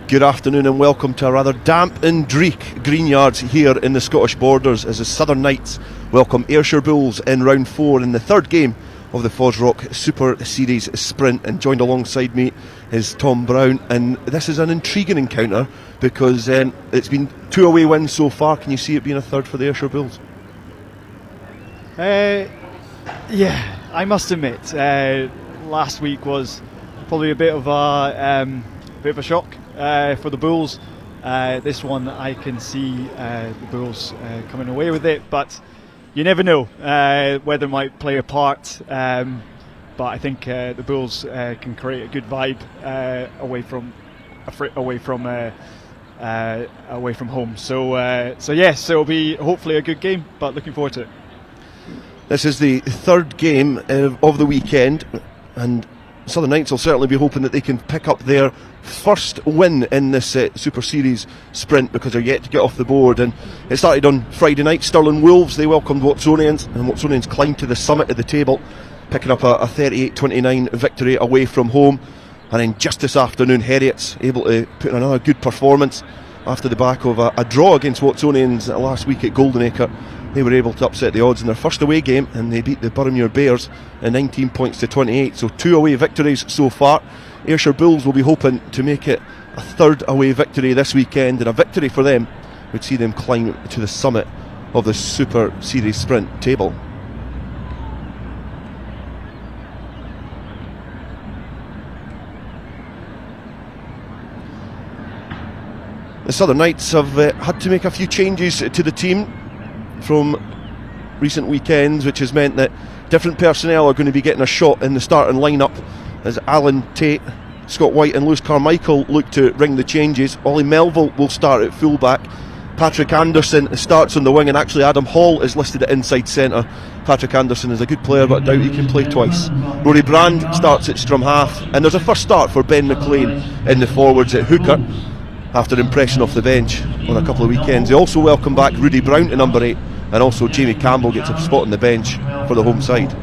Good afternoon and welcome to a rather damp and dreek Greenyards here in the Scottish Borders as the Southern Knights welcome Ayrshire Bulls in round 4 in the third game of the FOSROC Super Series Sprint. And joined alongside me is Tom Brown, and this is an intriguing encounter because it's been 2 away wins so far. Can you see it being a third for the Ayrshire Bulls? Yeah, I must admit, last week was probably a bit of a shock for the Bulls. This one I can see the Bulls coming away with it, but you never know. Weather might play a part, but I think the Bulls can create a good vibe away from home. So yes, it'll be hopefully a good game, but looking forward to it. This is the third game of the weekend, and Southern Knights will certainly be hoping that they can pick up their first win in this Super Series Sprint, because they're yet to get off the board. And it started on Friday night. Stirling Wolves, they welcomed Watsonians, and Watsonians climbed to the summit of the table, picking up a 38-29 victory away from home. And then just this afternoon, Heriots able to put in another good performance after the back of a draw against Watsonians last week at Goldenacre. They were able to upset the odds in their first away game, and they beat the Boroughmuir Bears in 19 points to 28. So 2 away victories so far. Ayrshire Bulls will be hoping to make it a third away victory this weekend, and a victory for them would see them climb to the summit of the Super Series Sprint table. The Southern Knights have had to make a few changes to the team from recent weekends, which has meant that different personnel are going to be getting a shot in the starting lineup as Alan Tate, Scott White and Lewis Carmichael look to ring the changes. Ollie Melville will start at fullback. Patrick Anderson starts on the wing, and actually Adam Hall is listed at inside centre. Patrick Anderson is a good player, but I doubt he can play twice. Rory Brand starts at scrum half, and there's a first start for Ben McLean in the forwards at hooker after impression off the bench on a couple of weekends. They also welcome back Rudy Brown to number 8, and also Jamie Campbell gets a spot on the bench for the home side.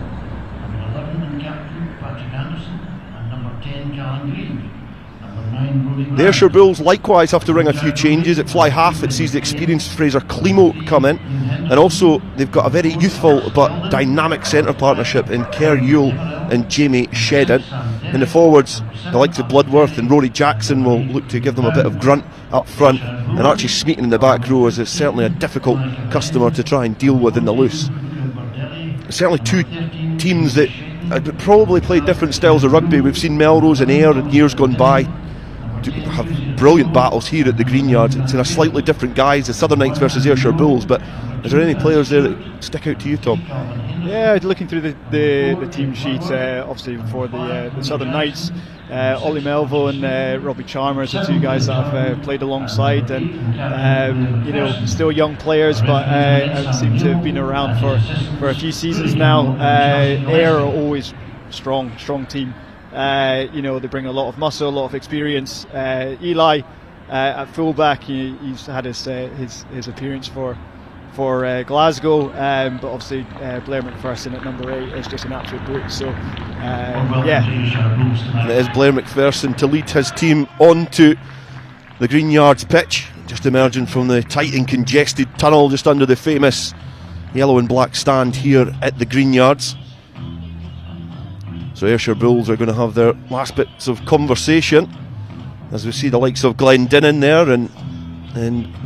The Ayrshire Bulls likewise have to ring a few changes. At fly half, it sees the experienced Fraser Climo come in, and also they've got a very youthful but dynamic centre partnership in Kerr Yule and Jamie Shedden. In the forwards, the likes of Bloodworth and Rory Jackson will look to give them a bit of grunt up front, and Archie Smeaton in the back row is certainly a difficult customer to try and deal with in the loose. Certainly two teams that probably play different styles of rugby. We've seen Melrose and Ayr in years gone by have brilliant battles here at the Greenyards. It's in a slightly different guise, the Southern Knights versus Ayrshire Bulls, but is there any players there that stick out to you, Tom? Yeah, looking through the team sheet, obviously for the Southern Knights, Ollie Melville and Robbie Chalmers are two guys that I've played alongside, and still young players, but seem to have been around for a few seasons now. Ayr are always strong team. They bring a lot of muscle, a lot of experience. Eli at fullback, he's had his appearance for Glasgow, but obviously Blair McPherson at number 8 is just an absolute brute. So And it is Blair McPherson to lead his team onto the Greenyards pitch, just emerging from the tight and congested tunnel just under the famous yellow and black stand here at the Greenyards. So Ayrshire Bulls are going to have their last bits of conversation as we see the likes of Glendinning there and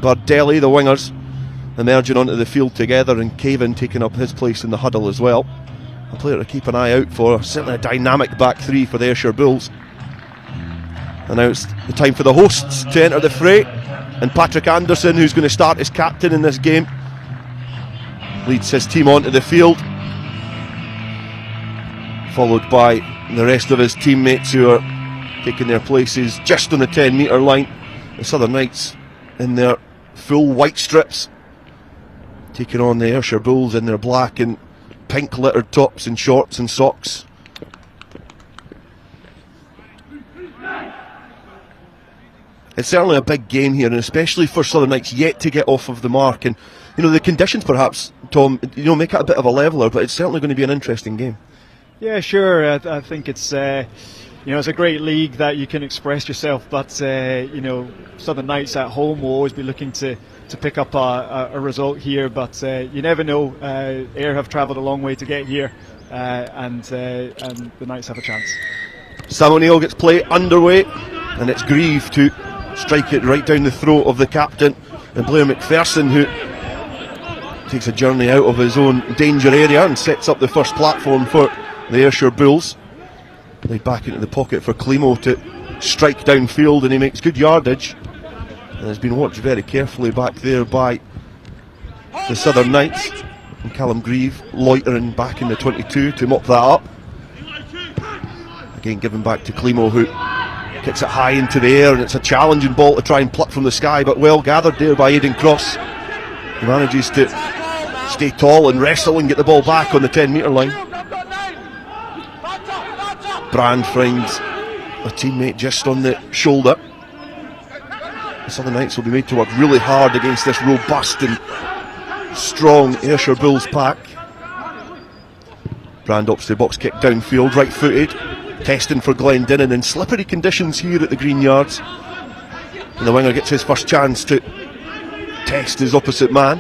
Bardelli, the wingers, emerging onto the field together, and Cavan taking up his place in the huddle as well. A player to keep an eye out for, certainly a dynamic back three for the Ayrshire Bulls. And now it's the time for the hosts to enter the fray, and Patrick Anderson, who's going to start as captain in this game, leads his team onto the field, followed by the rest of his teammates who are taking their places just on the 10 metre line. The Southern Knights in their full white strips, taking on the Ayrshire Bulls in their black and pink littered tops and shorts and socks. It's certainly a big game here, and especially for Southern Knights yet to get off of the mark. And the conditions perhaps, Tom, make it a bit of a leveller, but it's certainly going to be an interesting game. Yeah, sure. I think it's it's a great league that you can express yourself, but Southern Knights at home will always be looking to pick up a result here, but you never know. Ayr have travelled a long way to get here, and the Knights have a chance. Sam O'Neill gets play underway, and it's Grieve to strike it right down the throat of the captain, and Blair McPherson, who takes a journey out of his own danger area and sets up the first platform for the Ayrshire Bulls. Laid back into the pocket for Climo to strike downfield, and he makes good yardage, and has been watched very carefully back there by the Southern Knights, and Callum Grieve loitering back in the 22 to mop that up. Again given back to Climo, who kicks it high into the air, and it's a challenging ball to try and pluck from the sky, but well gathered there by Aidan Cross. He manages to stay tall and wrestle and get the ball back on the 10-metre line. Brand finds a teammate just on the shoulder. The Southern Knights will be made to work really hard against this robust and strong Ayrshire Bulls pack. Brand opts the box kick downfield, right footed, testing for Glendinning in slippery conditions here at the Greenyards. And the winger gets his first chance to test his opposite man.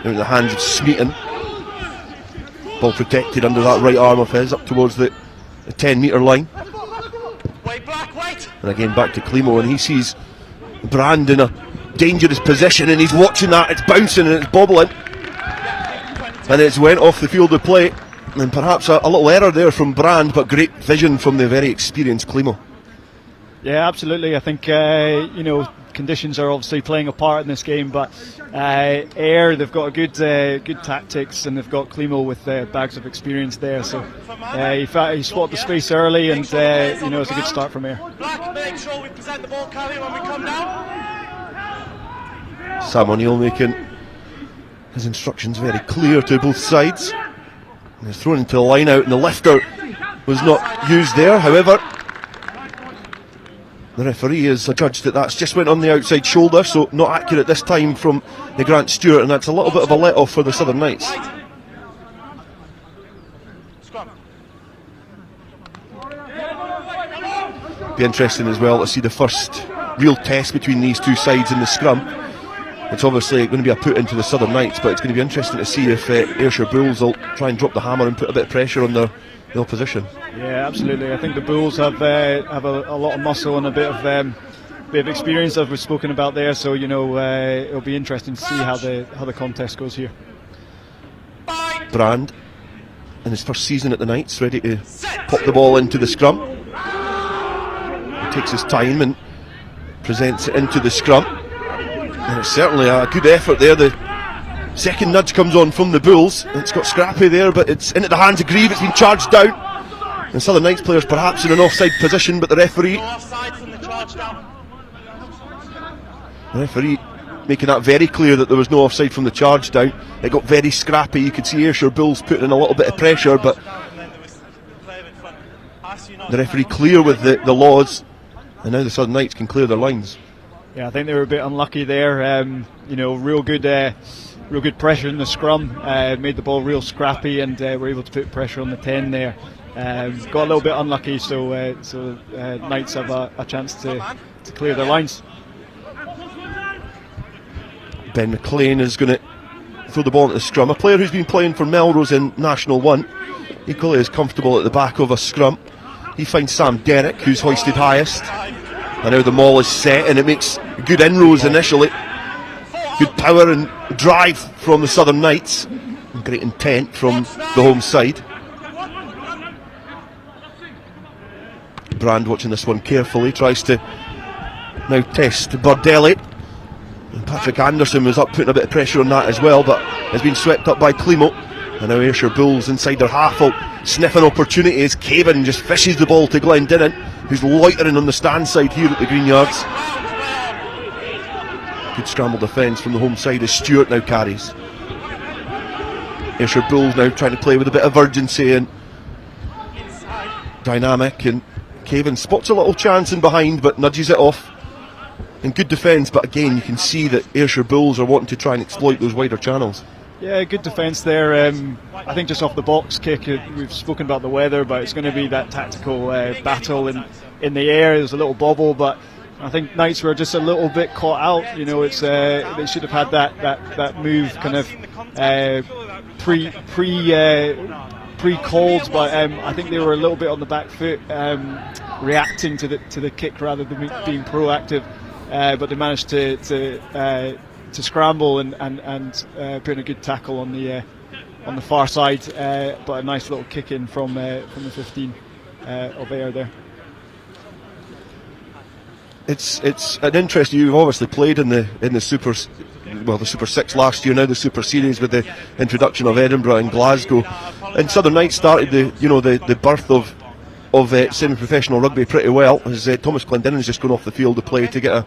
Now in the hands of Smeaton. Ball protected under that right arm of his up towards the 10-metre line. And again back to Climo, and he sees Brand in a dangerous position, and he's watching that. It's bouncing and it's bobbling, and it's went off the field of play, and perhaps a little error there from Brand, but great vision from the very experienced Climo. Yeah, absolutely. I think conditions are obviously playing a part in this game, but Ayr, they've got a good tactics, and they've got Climo with bags of experience there. So he spotted the space early, and it's a good start from Ayr. Make sure we present the ball carrier when we come down. Sam O'Neill making his instructions very clear to both sides. And he's thrown into the line out, and the lifter was not used there. However, the referee has judged that that's just went on the outside shoulder, so not accurate this time from the Grant Stewart, and that's a little bit of a let off for the Southern Knights. Scrum. Be interesting as well to see the first real test between these two sides in the scrum. It's obviously going to be a put into the Southern Knights, but it's going to be interesting to see if Ayrshire Bulls will try and drop the hammer and put a bit of pressure on the opposition. Yeah, absolutely. I think the Bulls have a lot of muscle and a bit of experience, as we've spoken about there. So it'll be interesting to see how the contest goes here. Brand, in his first season at the Knights, ready to pop the ball into the scrum. He takes his time and presents it into the scrum, and it's certainly a good effort there. The second nudge comes on from the Bulls. It's got scrappy there, but it's into the hands of Grieve. It's been charged down, and Southern Knights players perhaps in an offside position, but the referee making that very clear that there was no offside from the charge down. It got very scrappy. You could see Ayrshire Bulls putting in a little bit of pressure, but the referee clear with the laws, and now the Southern Knights can clear their lines. Yeah, I think they were a bit unlucky there. Real good pressure in the scrum, made the ball real scrappy, and were able to put pressure on the 10 there. Got a little bit unlucky, so Knights have a chance to clear their lines. Ben McLean is going to throw the ball into the scrum. A player who's been playing for Melrose in National 1, equally as comfortable at the back of a scrum. He finds Sam Derrick, who's hoisted highest, and now the maul is set, and it makes good inroads initially. Good power and drive from the Southern Knights, and great intent from the home side. Brand watching this one carefully, tries to now test Bardelli, and Patrick Anderson was up putting a bit of pressure on that as well, but has been swept up by Climo. And now Ayrshire Bulls inside their half will sniff an opportunity as Cavan just fishes the ball to Glendinning, who's loitering on the stand side here at the Greenyards. Good scramble defence from the home side as Stewart now carries. Ayrshire Bulls now trying to play with a bit of urgency and dynamic, and Cavan spots a little chance in behind but nudges it off. And good defence, but again you can see that Ayrshire Bulls are wanting to try and exploit those wider channels. Yeah, good defence there. I think just off the box kick, we've spoken about the weather, but it's going to be that tactical battle in the air. There's a little bobble, but I think Knights were just a little bit caught out. You know, it's they should have had that move kind of pre-called, but I think they were a little bit on the back foot, reacting to the kick rather than being proactive. But they managed to scramble and put in a good tackle on the far side, but a nice little kick in from the 15 of Ayr there. It's an interest. You've obviously played in the Super 6 last year, now the Super Series with the introduction of Edinburgh and Glasgow. And Southern Knights started the birth of semi-professional rugby pretty well, as Thomas Glendinnin's just gone off the field to play to get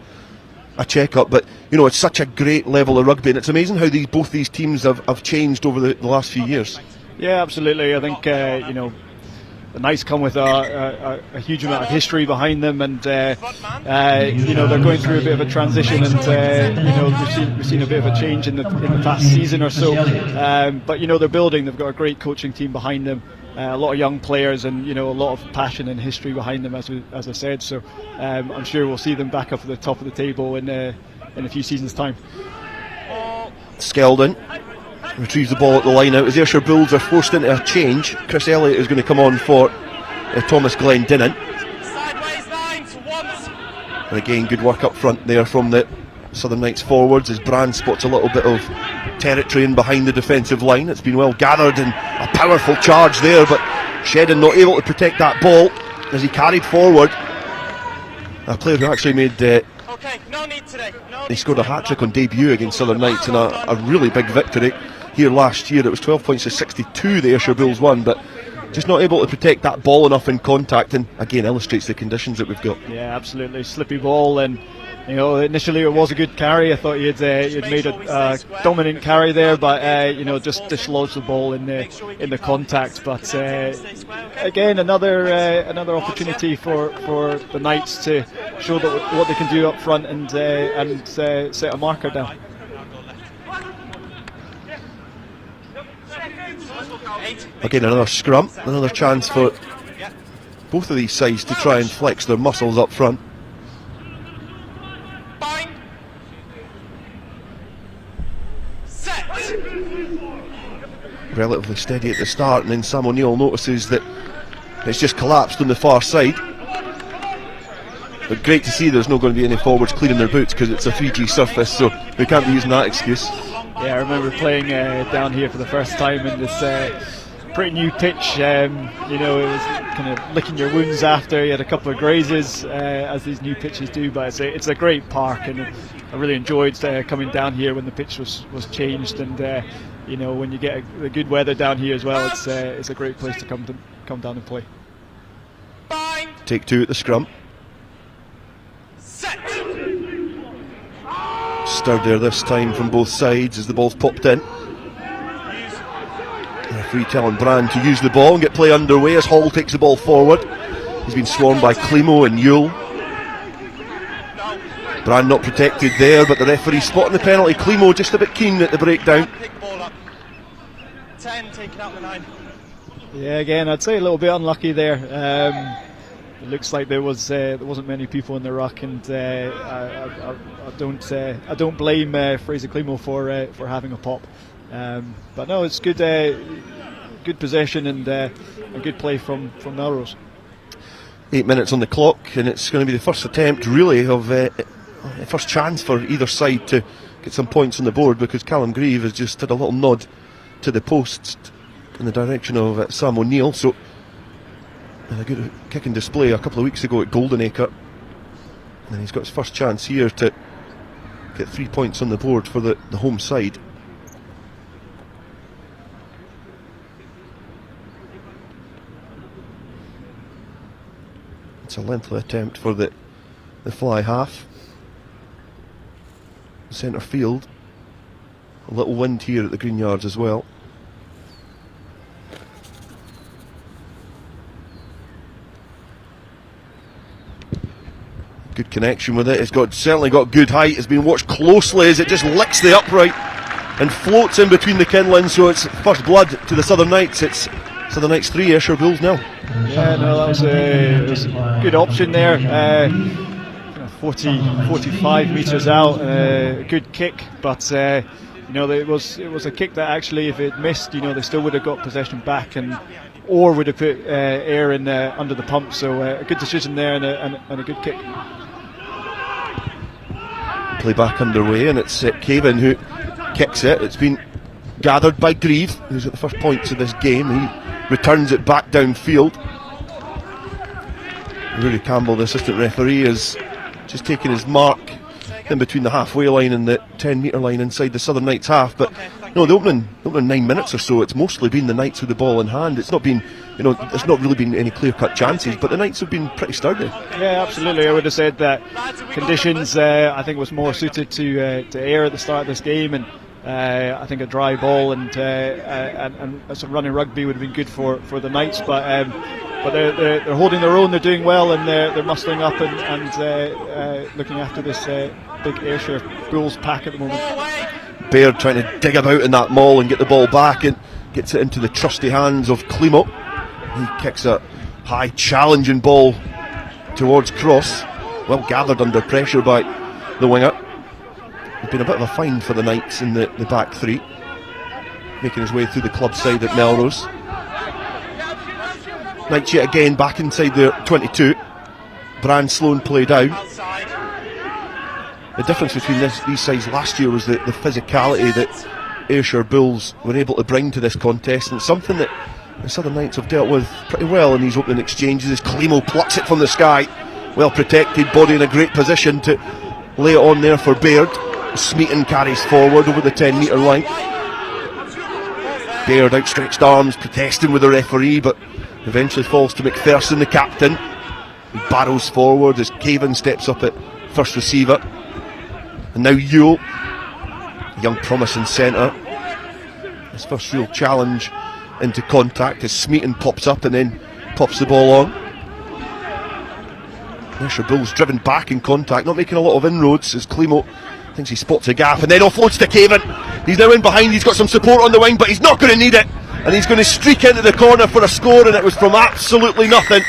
a check-up. But it's such a great level of rugby, and it's amazing how both these teams have changed over the last few years. Yeah, absolutely. I think the Knights come with a huge amount of history behind them, and they're going through a bit of a transition, and we've seen a bit of a change in the past season or so. But they're building. They've got a great coaching team behind them, a lot of young players, and a lot of passion and history behind them, as I said. So I'm sure we'll see them back up at the top of the table in a few seasons' time. Skeldon retrieves the ball at the line out as Ayrshire Bulls are forced into a change. Chris Elliott is going to come on for Thomas Glendinnin. Sideways lines once. And again, good work up front there from the Southern Knights forwards as Brand spots a little bit of territory in behind the defensive line. It's been well gathered and a powerful charge there, but Shedden not able to protect that ball as he carried forward. A player who actually made No need today. he scored a hat-trick on debut against Southern Knights in a really big victory here last year. It was 12 points to 62 the Ayrshire Bulls won, but just not able to protect that ball enough in contact, and again illustrates the conditions that we've got. Yeah, absolutely. Slippy ball, and initially it was a good carry. I thought you'd made a dominant carry there, but just dislodged the ball in the contact. But again, another opportunity for the Knights to show what they can do up front and set a marker down. Again, another scrum, another chance for both of these sides to try and flex their muscles up front. Bind. Set. Relatively steady at the start, and then Sam O'Neill notices that it's just collapsed on the far side. But great to see there's not going to be any forwards clearing their boots because it's a 3G surface, so we can't be using that excuse. Yeah, I remember playing down here for the first time in this pretty new pitch. It was kind of licking your wounds after you had a couple of grazes, as these new pitches do. But it's a great park, and I really enjoyed coming down here when the pitch was changed. And when you get the good weather down here as well, it's a great place to come down and play. Bind. Take two at the scrum. Set. Stirred there this time from both sides as the ball's popped in. Referee telling Brand to use the ball and get play underway as Hall takes the ball forward. He's been swarmed by Climo and Yule. Brand not protected there, but the referee spotting the penalty. Climo just a bit keen at the breakdown. Pick ball up. 10 taken out the 9. Yeah, again, I'd say a little bit unlucky there. It looks like there wasn't many people in the ruck, and I don't blame Fraser Climo for having a pop. But no, it's good possession and a good play from Melrose. 8 minutes on the clock, and it's going to be the first attempt really of first chance for either side to get some points on the board, because Callum Grieve has just had a little nod to the posts in the direction of Sam O'Neill. So a good kick and display a couple of weeks ago at Goldenacre, and he's got his first chance here to get 3 points on the board for the home side. It's a lengthy attempt for the fly half. Centre field. A little wind here at the Greenyards as well. Good connection with it. It's certainly got good height. It's been watched closely as it just licks the upright. and floats in between the Kinlands, so it's first blood to the Southern Knights. It's Southern Knights 3, Ayrshire Bulls 0. Yeah, no, that was a good option there. 45 metres out, good kick, but it was a kick that actually, if it missed, they still would have got possession back, or would have put air in under the pump. So a good decision there and a good kick. Play back underway, and it's Cavan who kicks it. It's been gathered by Grieve, who's at the first points of this game. He returns it back downfield. Rory Campbell, the assistant referee, is just taking his mark in between the halfway line and the 10 metre line inside the Southern Knights half. But no, the opening 9 minutes or so, it's mostly been the Knights with the ball in hand. It's not been, there's not really been any clear-cut chances, but the Knights have been pretty sturdy. Yeah, absolutely. I would have said that conditions, I think, was more suited to air at the start of this game, and I think a dry ball and some running rugby would have been good for the Knights, but they're holding their own. They're doing well, and they're muscling up and looking after this big Ayrshire Bulls pack at the moment. Baird trying to dig about in that maul and get the ball back, and gets it into the trusty hands of Climo. He kicks a high challenging ball towards cross, well gathered under pressure by the winger. It's been a bit of a find for the Knights in the back three, making his way through the club side at Melrose. Knights yet again back inside their 22. Bran Sloan play down. The difference between these sides last year was the physicality that Ayrshire Bulls were able to bring to this contest, and something that the Southern Knights have dealt with pretty well in these opening exchanges. As Climo plucks it from the sky, well protected, body in a great position to lay it on there for Baird. Smeaton carries forward over the 10 metre line. Baird outstretched arms, protesting with the referee, but eventually falls to McPherson, the captain. He barrels forward as Cavan steps up at first receiver. And now Yule, a young promising centre. His first real challenge into contact as Smeaton pops up and then pops the ball on. Ayrshire Bulls driven back in contact, not making a lot of inroads as Climo thinks he spots a gap and then offloads to Cavan. He's now in behind, he's got some support on the wing, but he's not going to need it, and he's going to streak into the corner for a score, and it was from absolutely nothing.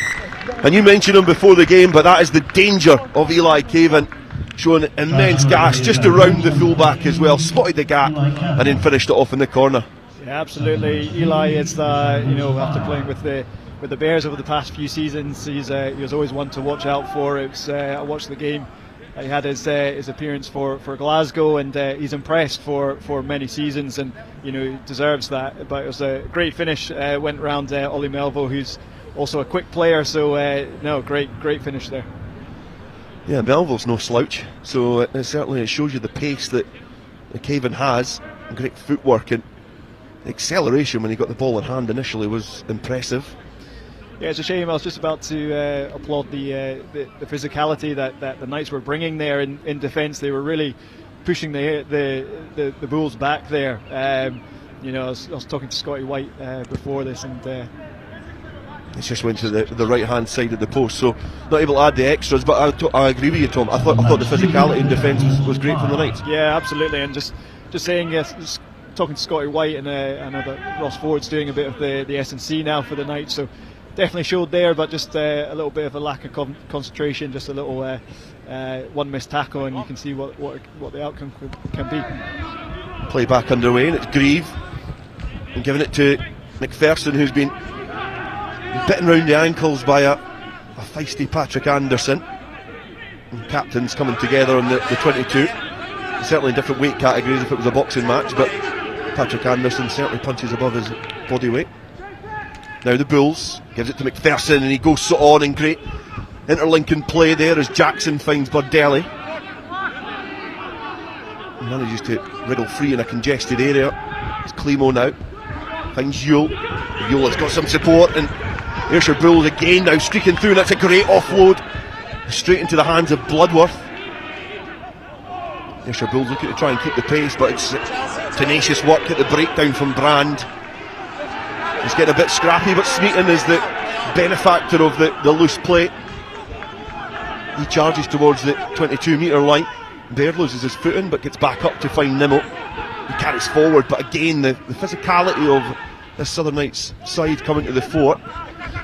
And you mentioned him before the game, but that is the danger of Eli Cavan, showing immense gas just around the fullback as well, spotted the gap and then finished it off in the corner. Yeah, absolutely. Eli is after playing with the Bears over the past few seasons, he was always one to watch out for. I watched the game. He had his appearance for Glasgow, and he's impressed for many seasons, and he deserves that. But it was a great finish. Went round Ollie Melville, who's also a quick player. So great finish there. Yeah, Melville's no slouch. So it shows you the pace that Cavan has. Great footwork, and the acceleration when he got the ball in hand initially was impressive. Yeah, it's a shame. I was just about to applaud the physicality that the Knights were bringing there in defence. They were really pushing the Bulls back there. I was talking to Scotty White before this, and it just went to the right hand side of the post, so not able to add the extras. But I agree with you, Tom. I thought the physicality in defence was great from the Knights. Yeah, absolutely. And just saying, yes, talking to Scotty White, and I know that Ross Ford's doing a bit of the S&C now for the Knights, so definitely showed there, but just a little bit of a lack of concentration, just a little one missed tackle, and you can see what the outcome can be. Play back underway, and it's Grieve and giving it to McPherson, who's been bitten round the ankles by a feisty Patrick Anderson. And captains coming together on the 22. Certainly in different weight categories if it was a boxing match, but Patrick Anderson certainly punches above his body weight. Now the Bulls, gives it to McPherson, and he goes on, and great interlinking play there as Jackson finds Burdelli. He manages to wriggle free in a congested area. It's Climo now, finds Yule. Yule has got some support, and Ayrshire Bulls again now streaking through, and that's a great offload straight into the hands of Bloodworth. Ayrshire Bulls looking to try and keep the pace, but it's tenacious work at the breakdown from Brand. He's getting a bit scrappy, but Smeaton is the benefactor of the loose play. He charges towards the 22 metre line. Baird loses his footing, but gets back up to find Nimmo. He carries forward, but again the physicality of this Southern Knights side coming to the fore.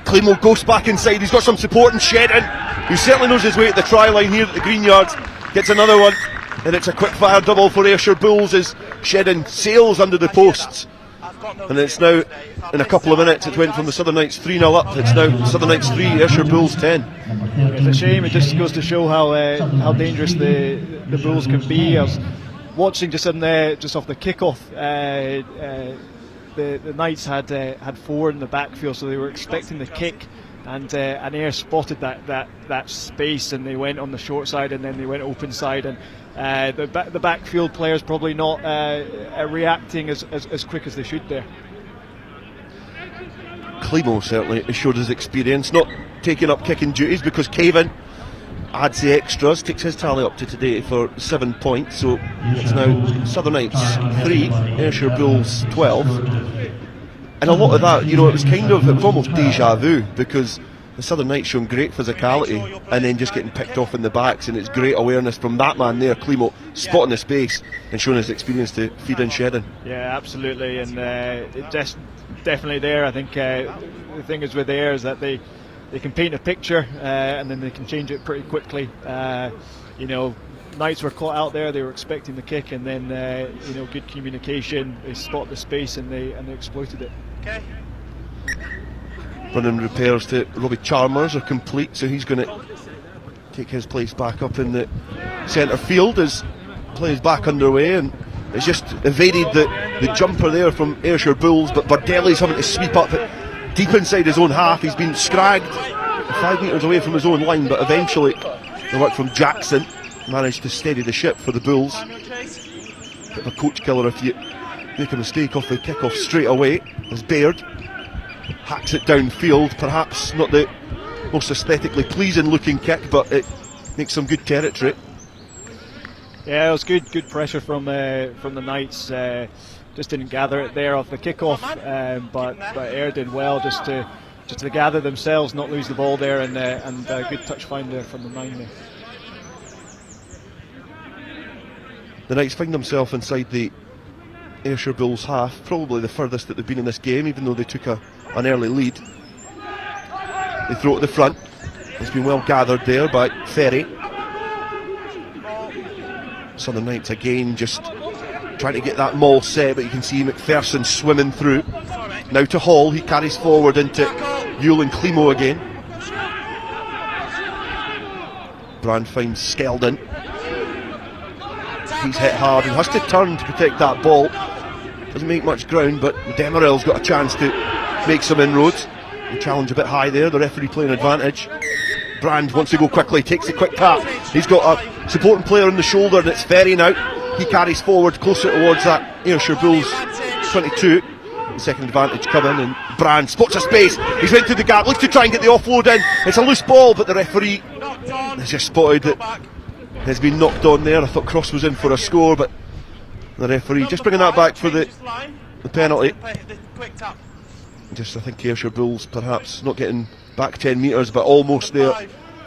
Climo goes back inside, he's got some support, and Shedden, who certainly knows his way at the try line here at the Greenyards, gets another one, and it's a quick fire double for Ayrshire Bulls as Shedden sails under the posts. And it's now, in a couple of minutes, it went from the Southern Knights 3-0 up, it's now Southern Knights 3, Ayrshire Bulls 10. It's a shame, it just goes to show how dangerous the Bulls can be. I was watching just off the kickoff. The Knights had 4 in the backfield, so they were expecting the kick, and Ayr spotted that space, and they went on the short side, and then they went open side, and the backfield players probably not reacting as quick as they should there. Climo certainly showed his experience, not taking up kicking duties, because Cavan adds the extras, takes his tally up to today for 7 points, so it's now Southern Knights 3, Ayrshire Bulls 12. And a lot of that, it was almost deja vu, because the Southern Knights showing great physicality and then just getting picked off in the backs, and it's great awareness from that man there, Climo, spotting the space and showing his experience to feed in Shedden. Yeah, absolutely, and it just definitely there. I think the thing is with Ayr is that they can paint a picture and then they can change it pretty quickly. Knights were caught out there, they were expecting the kick, and then good communication, they spot the space and they exploited it. Okay. Running repairs to Robbie Chalmers are complete, so he's going to take his place back up in the centre field as play is back underway, and it's just evaded the jumper there from Ayrshire Bulls, but Bardelli's having to sweep up deep inside his own half. He's been scragged 5 metres away from his own line, but eventually the work from Jackson managed to steady the ship for the Bulls. Bit of a coach killer if you make a mistake off the kickoff straight away, as Baird hacks it downfield. Perhaps not the most aesthetically pleasing looking kick, but it makes some good territory. Yeah, it was good pressure from the Knights. Just didn't gather it there off the kickoff, but Ayr did well just to gather themselves, not lose the ball there, and a good touch find there from the 9 there. The Knights find themselves inside the Ayrshire Bulls half, probably the furthest that they've been in this game, even though they took an early lead. They throw it to the front. It's been well gathered there by Ferry. Southern Knights again just trying to get that maul set, but you can see McPherson swimming through. Now to Hall, he carries forward into Yule and Climo again. Brand finds Skeldon. He's hit hard and has to turn to protect that ball. Doesn't make much ground, but Demerel's got a chance to make some inroads. The challenge a bit high there, the referee playing advantage. Brand wants to go quickly, takes a quick tap. He's got a supporting player on the shoulder, and it's Ferry now. He carries forward closer towards that Ayrshire Bulls 22. The second advantage coming, and Brand spots a space. He's went through the gap, looks to try and get the offload in. It's a loose ball, but the referee has just spotted that has been knocked on there. I thought Cross was in for a score, but the referee just bringing that back for the penalty. Just, I think Ayrshire Bulls perhaps not getting back 10 metres, but almost there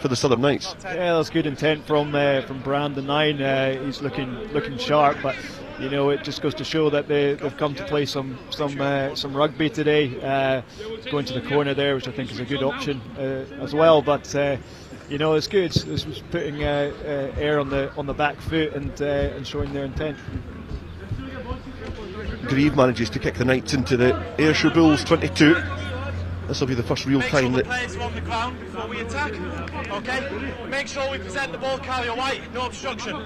for the Southern Knights. Yeah, that's good intent from Brand the 9. He's looking sharp, but it just goes to show that they've come to play some rugby today. Going to the corner there, which I think is a good option as well. But it's good. This was putting Ayr on the back foot and showing their intent. Grieve manages to kick the Knights into the Ayrshire Bulls 22. This will be the first real time that players are on the ground before we attack. Okay? Make sure we present the ball carrier white, no obstruction.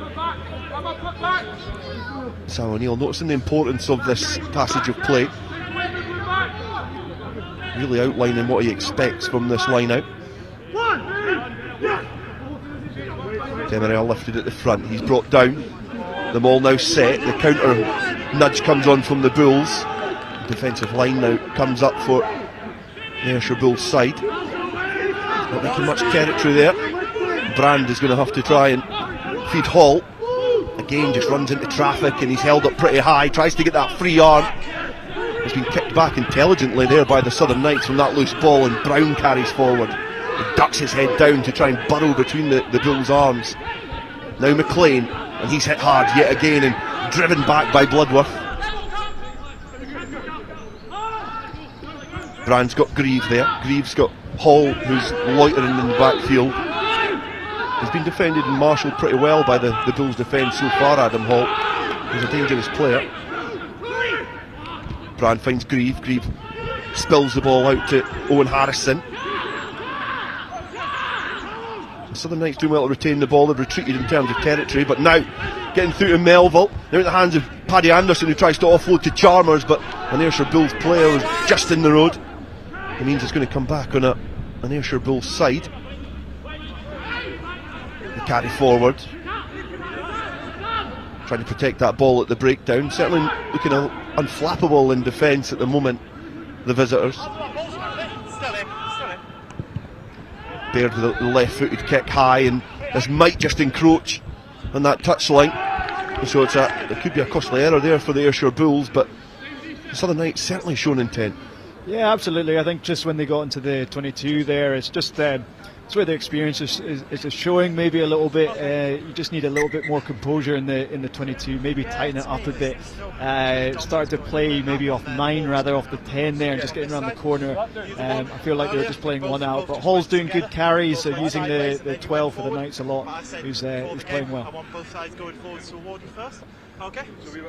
Sam O'Neill noticing the importance of this passage of play, really outlining what he expects from this line out. Demerel lifted at the front, he's brought down, the maul now set, the counter nudge comes on from the Bulls. Defensive line now comes up for the Ayrshire Bulls side. Not making much territory there. Brand is going to have to try and feed Hall. Again, just runs into traffic and he's held up pretty high, tries to get that free arm. He's been kicked back intelligently there by the Southern Knights from that loose ball, and Brown carries forward. He ducks his head down to try and burrow between the Bulls' arms. Now McLean, and he's hit hard yet again, and driven back by Bloodworth. Brand's got Grieve there. Grieve's got Hall, who's loitering in the backfield. He's been defended and marshalled pretty well by the Bulls defence so far, Adam Hall. He's a dangerous player. Brand finds Grieve. Grieve spills the ball out to Owen Harrison. The Southern Knights doing well to retain the ball. They've retreated in terms of territory, but now getting through to Melville. Now in the hands of Paddy Anderson, who tries to offload to Chalmers, but an Ayrshire Bulls player was just in the road. It means it's going to come back on an Ayrshire Bulls side. They carry forward, trying to protect that ball at the breakdown. Certainly looking unflappable in defence at the moment, the visitors. Baird with a left-footed kick high, and this might just encroach on that touchline. So it could be a costly error there for the Ayrshire Bulls, but the Southern Knights certainly shown intent. Yeah, absolutely. I think just when they got into the 22 there, it's just it's where the experience is showing maybe a little bit. You just need a little bit more composure in the 22, maybe tighten it up a bit. Started to play maybe off 9 rather off the 10 there, and just getting around the corner. I feel like they were just playing one out, but Hall's doing good carries, so using the 12 for the Knights a lot, who's playing well. I want both sides going forward to award you first. Okay. So we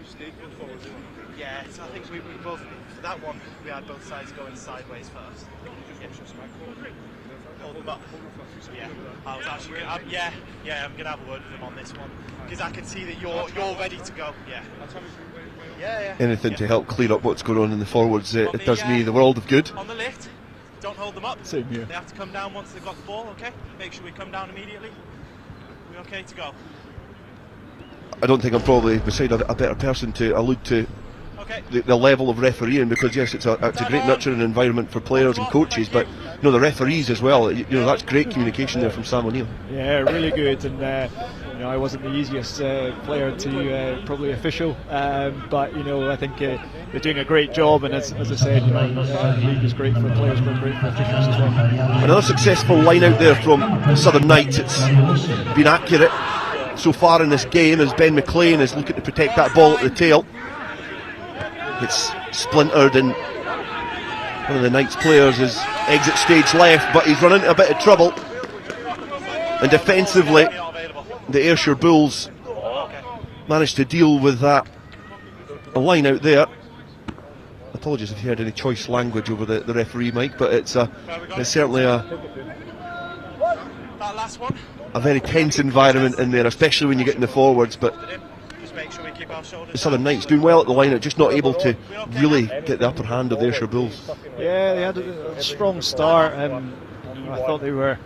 stayed going forward. Yeah, so I think we both, for that one, we had both sides going sideways first. Hold them up. Yeah, I was actually I'm going to have a word with him on this one, because I can see that you're ready to go. Yeah. Anything to help clear up what's going on in the forwards, it does me the world of good. On the lift, don't hold them up. Same here. They have to come down once they've got the ball, okay? Make sure we come down immediately. We're okay to go. I don't think I'm probably beside a better person to allude to the level of refereeing, because yes, it's a great nurturing environment for players and coaches, but the referees as well. That's great communication there from Sam O'Neill. Yeah, really good, and I wasn't the easiest player to probably official, but I think they're doing a great job, and as I said, the league is great for players, but great for officials as well. Another successful line out there from Southern Knights. It's been accurate so far in this game, as Ben McLean is looking to protect that ball at the tail. It's splintered, and one of the Knights players is exit stage left, but he's run into a bit of trouble. And defensively, the Ayrshire Bulls managed to deal with that. A line out there. Apologies if you heard any choice language over the referee mic, but it's certainly a very tense environment in there, especially when you get in the forwards. But the Southern Knights doing well at the line, just not able to really get the upper hand of the Ayrshire Bulls. Yeah, they had a strong start. I thought they were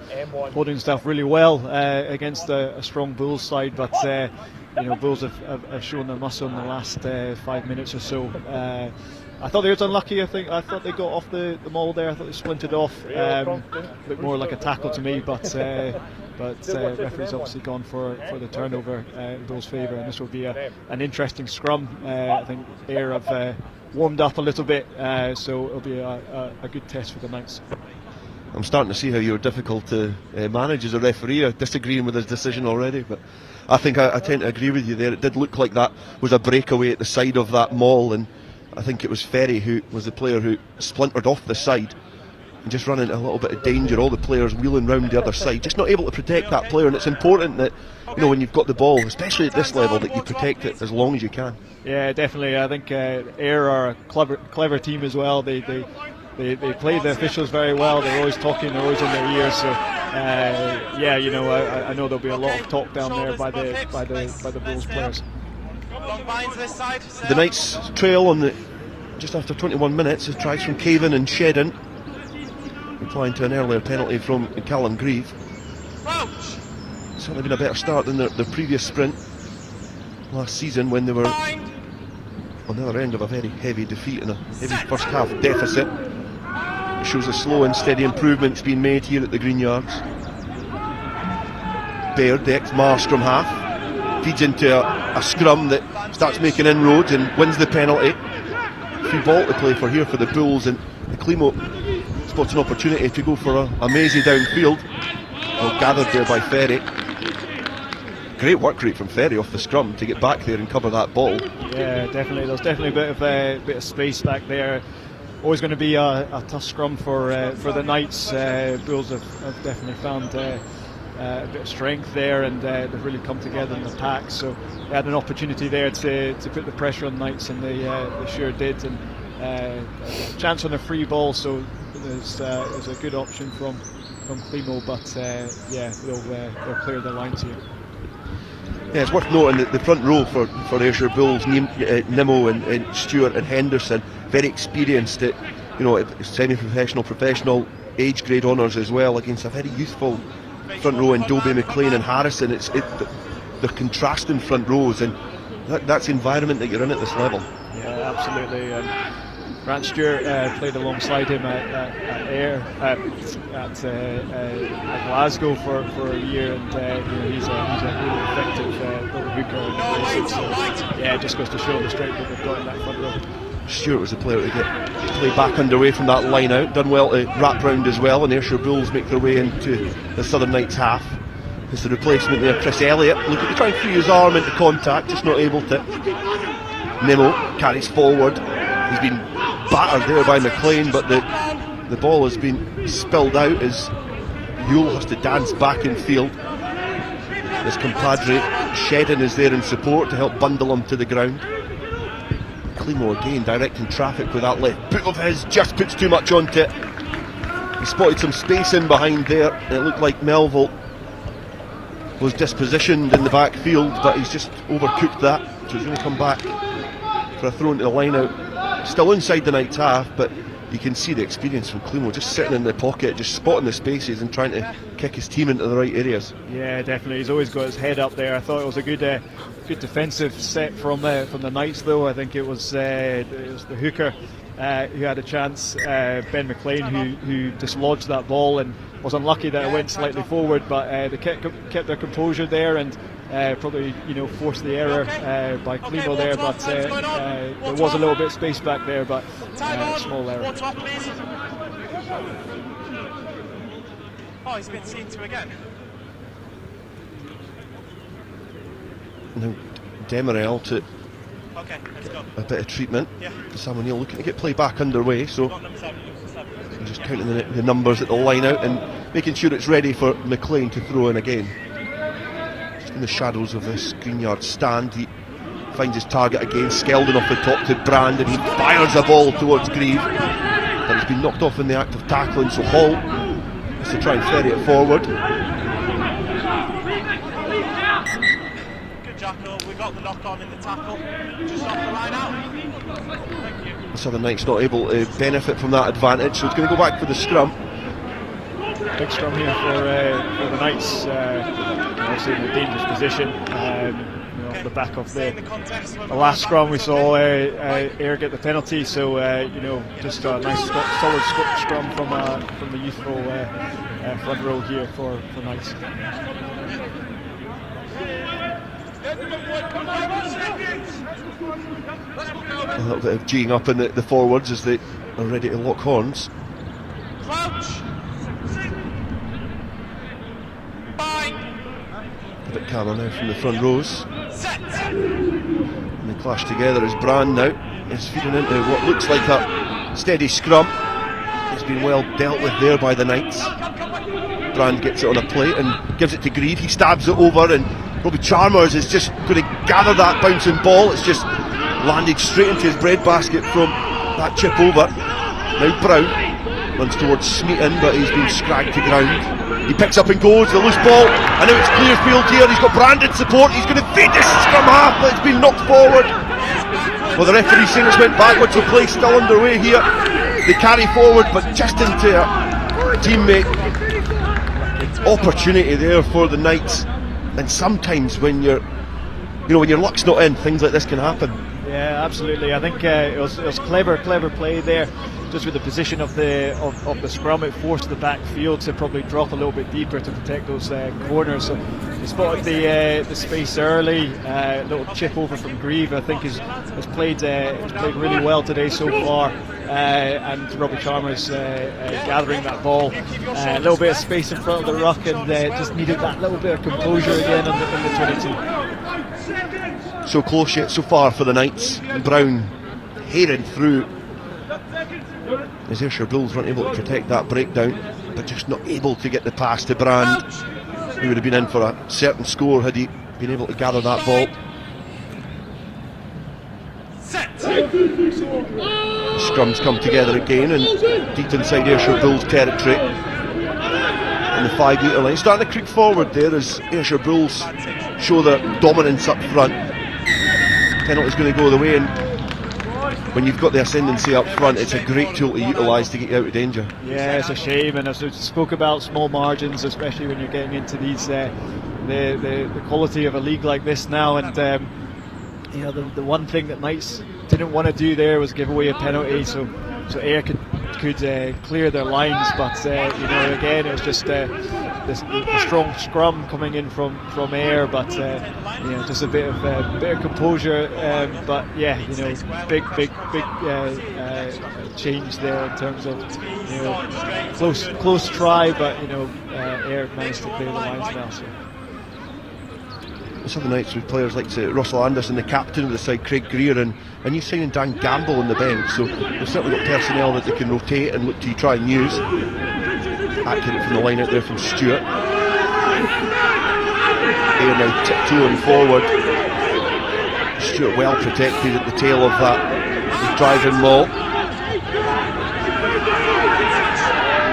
holding stuff really well against a strong Bulls side, but Bulls have shown their muscle in the last 5 minutes or so. I thought they were unlucky. I thought they got off the maul there. I thought they splintered off. Looked more like a tackle to me, but referee's obviously gone for the turnover in Bulls' favour, and this will be an interesting scrum. I think Ayr have warmed up a little bit, so it'll be a good test for the Knights. I'm starting to see how you're difficult to manage as a referee, disagreeing with his decision already, but I think I tend to agree with you there. It did look like that was a breakaway at the side of that maul, and I think it was Ferry who was the player who splintered off the side and just run into a little bit of danger. All the players wheeling round the other side, just not able to protect that player, and it's important that when you've got the ball, especially at this level, that you protect it as long as you can. Yeah, definitely. I think Ayr are a clever team as well. They play the officials very well. They're always talking, they're always in their ears. So I know there'll be a lot of talk down there by the Bulls players. The Knights trail on just after 21 minutes. A tries from Cavan and Shedden, replying to an earlier penalty from Callum Grieve. Certainly been a better start than the previous sprint last season, when they were on the other end of a very heavy defeat and a heavy first half deficit. It shows a slow and steady improvements being made here at the Greenyards. Baird, the ex-Mar scrum half, feeds into a scrum that starts making inroads and wins the penalty. Free ball to play for here for the Bulls, and Climo spots an opportunity to go for a mazy downfield. Well gathered there by Ferry. great work rate from Ferry off the scrum to get back there and cover that ball. Yeah, definitely. There's definitely a bit of space back there. Always going to be a tough scrum for the Knights. Bulls have definitely found a bit of strength there, and they've really come together in the pack. So they had an opportunity there to put the pressure on Knights, and they sure did. And a chance on a free ball, so it was a good option from Climo, but yeah, they'll clear the lines here. Yeah, it's worth noting that the front row for Ayrshire Bulls, Nimmo and Stewart and Henderson, very experienced at, semi-professional, professional age grade honours as well, against a very youthful front row in Dobie, McLean and Harrison. They're contrasting front rows, and that's the environment that you're in at this level. Yeah, absolutely. Grant Stewart played alongside him at Glasgow for a year, and he's a really effective little hooker. So, yeah, it just goes to show the strength that they've got in that front row. Stewart was the player to get play back underway from that line out. Done well to wrap round as well, and Ayrshire Bulls make their way into the Southern Knights half. It's the replacement there, Chris Elliott. Look at trying to free his arm into contact, just not able to. Nimmo carries forward. He's been battered there by McLean, but the ball has been spilled out as Yule has to dance back in field. His compadre Shedden is there in support to help bundle him to the ground. Climo again directing traffic with that left boot of his, just puts too much onto it. He spotted some space in behind there, and it looked like Melville was dispositioned in the back field, but he's just overcooked that, so he's going to come back for a throw into the line out. Still inside the Knights half, but you can see the experience from Climo, just sitting in the pocket, just spotting the spaces and trying to kick his team into the right areas. Yeah, definitely. He's always got his head up there. I thought it was a good defensive set from the Knights, though. I think it was the hooker who had a chance, Ben McLean, who dislodged that ball and was unlucky that it went slightly forward, but they kept their composure there and probably forced the error by Climo there, but there was a little bit of space back there, but small error. Oh, he's been seen to again. Now Demerel to let's go. a bit of treatment. Sam O'Neill looking to get play back underway, so just counting the numbers at the line out and making sure it's ready for McLean to throw in again. Just in the shadows of this Greenyards stand, he finds his target again, Skeldon off the top to Brand, and he fires a ball towards Grieve, but he's been knocked off in the act of tackling, so Hall has to try and ferry it forward. Good Jacko, we got the knock on in the tackle, just off the line out. Thank you. The Southern Knights not able to benefit from that advantage, so it's going to go back for the scrum. Big scrum here for the Knights, obviously in a dangerous position. Off the back of the last scrum, we saw Ayr get the penalty, so just a nice solid scrum from the youthful front row here for Knights. A little bit of G'ing up in the forwards as they are ready to lock horns. Crouch. A bit calmer now from the front rows. And they clash together as Brand now is feeding into what looks like a steady scrum. It's been well dealt with there by the Knights. Brand gets it on a plate and gives it to Grieve. He stabs it over, and Robbie Chalmers is just going to gather that bouncing ball. It's just landed straight into his breadbasket from that chip over. Now Brown runs towards Smeaton, but he's been scragged to ground. He picks up and goes, the loose ball, and now it's clear field here. He's got Brandon support, he's going to feed this scrum half, but it's been knocked forward. Well, the referee saying it's went backwards, so play still underway here. They carry forward, but just into a teammate. Opportunity there for the Knights, and sometimes when when your luck's not in, things like this can happen. Yeah, absolutely. I think it was clever play there. just with the position of the scrum, it forced the back field to probably drop a little bit deeper to protect those corners. So he spotted the space early. A little chip over from Grieve, I think, has played really well today so far. And Robbie Chalmers gathering that ball. A little bit of space in front of the ruck, and just needed that little bit of composure again in the 22. So close yet so far for the Knights. Brown heading through as Ayrshire Bulls weren't able to protect that breakdown, but just not able to get the pass to Brand. He would have been in for a certain score had he been able to gather that ball. Scrums come together again and deep inside Ayrshire Bulls territory in the 5 metre line, starting to creep forward there as Ayrshire Bulls show their dominance up front. Penalty's going to go the way, and when you've got the ascendancy up front, it's a great tool to utilise to get you out of danger. Yeah, it's a shame, and as we spoke about, small margins, especially when you're getting into these the quality of a league like this now, and you know, the one thing that Knights didn't want to do there was give away a penalty, so Ayr could clear their lines, but you know, again, it was just the strong scrum coming in from Ayr, but you know, just a bit of composure, but yeah, you know, big change there in terms of, you know, close try, but you know, Ayr managed to clear the lines well. So. Some of the Knights with players like Russell Anderson, the captain of the side, Craig Greer, and you signing Dan Gamble on the bench, so they've certainly got personnel that they can rotate and look to try and use. Accurate from the line out there from Stewart. Ayr now tiptoeing forward. Stewart well protected at the tail of that driving maul.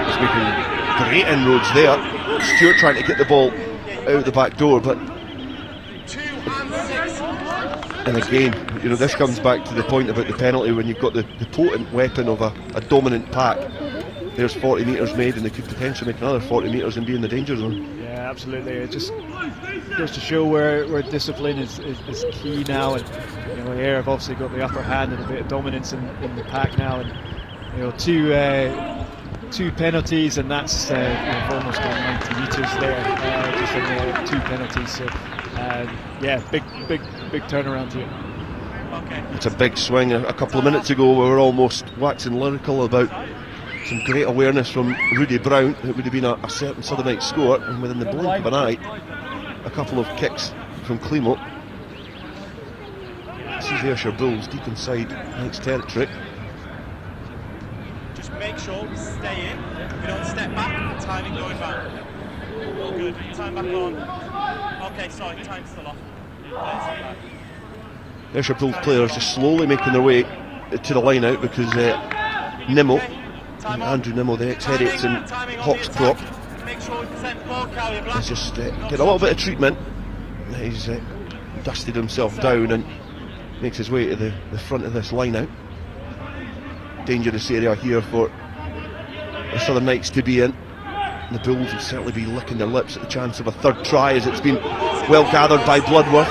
He's making great inroads there. Stewart trying to get the ball out the back door, but and again, you know, this comes back to the point about the penalty. When you've got the potent weapon of a dominant pack, there's 40 metres made, and they could potentially make another 40 metres and be in the danger zone. Yeah, absolutely. It just goes to show where discipline is key now, and you know, Ayr have obviously got the upper hand and a bit of dominance in the pack now, and you know, two penalties, and that's you know, almost on 90 metres there, just in two penalties. So yeah, big turnaround here. It's a big swing. A couple of minutes ago we were almost waxing lyrical about some great awareness from Rudy Brown. It would have been a certain Southern Knights score, and within the blink of an eye, a couple of kicks from Klimo. This is the Ayrshire Bulls deep inside Knights territory. Just make sure we stay in, we don't step back, and timing going back. All good, time back on. Okay, sorry, time's still off. Ayrshire Bulls players just slowly making their way to the line out because Nimmo, Andrew Nimmo, the ex-Heriots and Hawks prop, is just getting a little bit of treatment. He's dusted himself down and makes his way to the front of this line out. Dangerous area here for the Southern Knights to be in. The Bulls will certainly be licking their lips at the chance of a third try, as it's been well gathered by Bloodworth.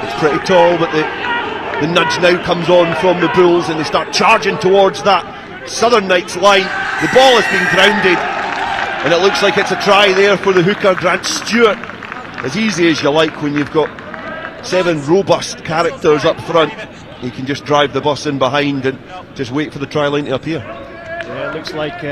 It's pretty tall, but the nudge now comes on from the Bulls, and they start charging towards that Southern Knights line. The ball has been grounded, and it looks like it's a try there for the hooker, Grant Stewart. As easy as you like when you've got 7 robust characters up front. You can just drive the bus in behind and just wait for the try line to appear. Yeah, it looks like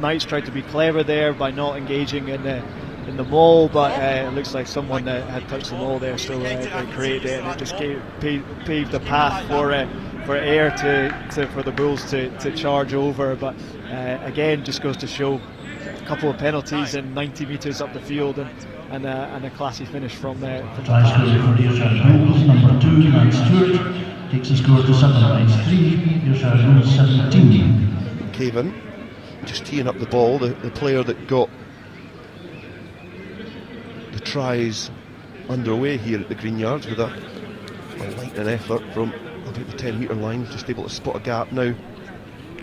Knights tried to be clever there by not engaging in the maul, but it looks like someone had touched the maul there, so they created it, and it just paved the path for Ayr for the Bulls to charge over. But again, just goes to show a couple of penalties and 90 metres up the field, and a classy finish from there. Try scorer for the Ayrshire Bulls, number 2, Grant Stewart, takes the score to Southern Knights 3, Ayrshire Bulls 17. Cavan just teeing up the ball, the player that got the tries underway here at the Greenyards with a lightning effort from about the 10 metre line, just able to spot a gap now.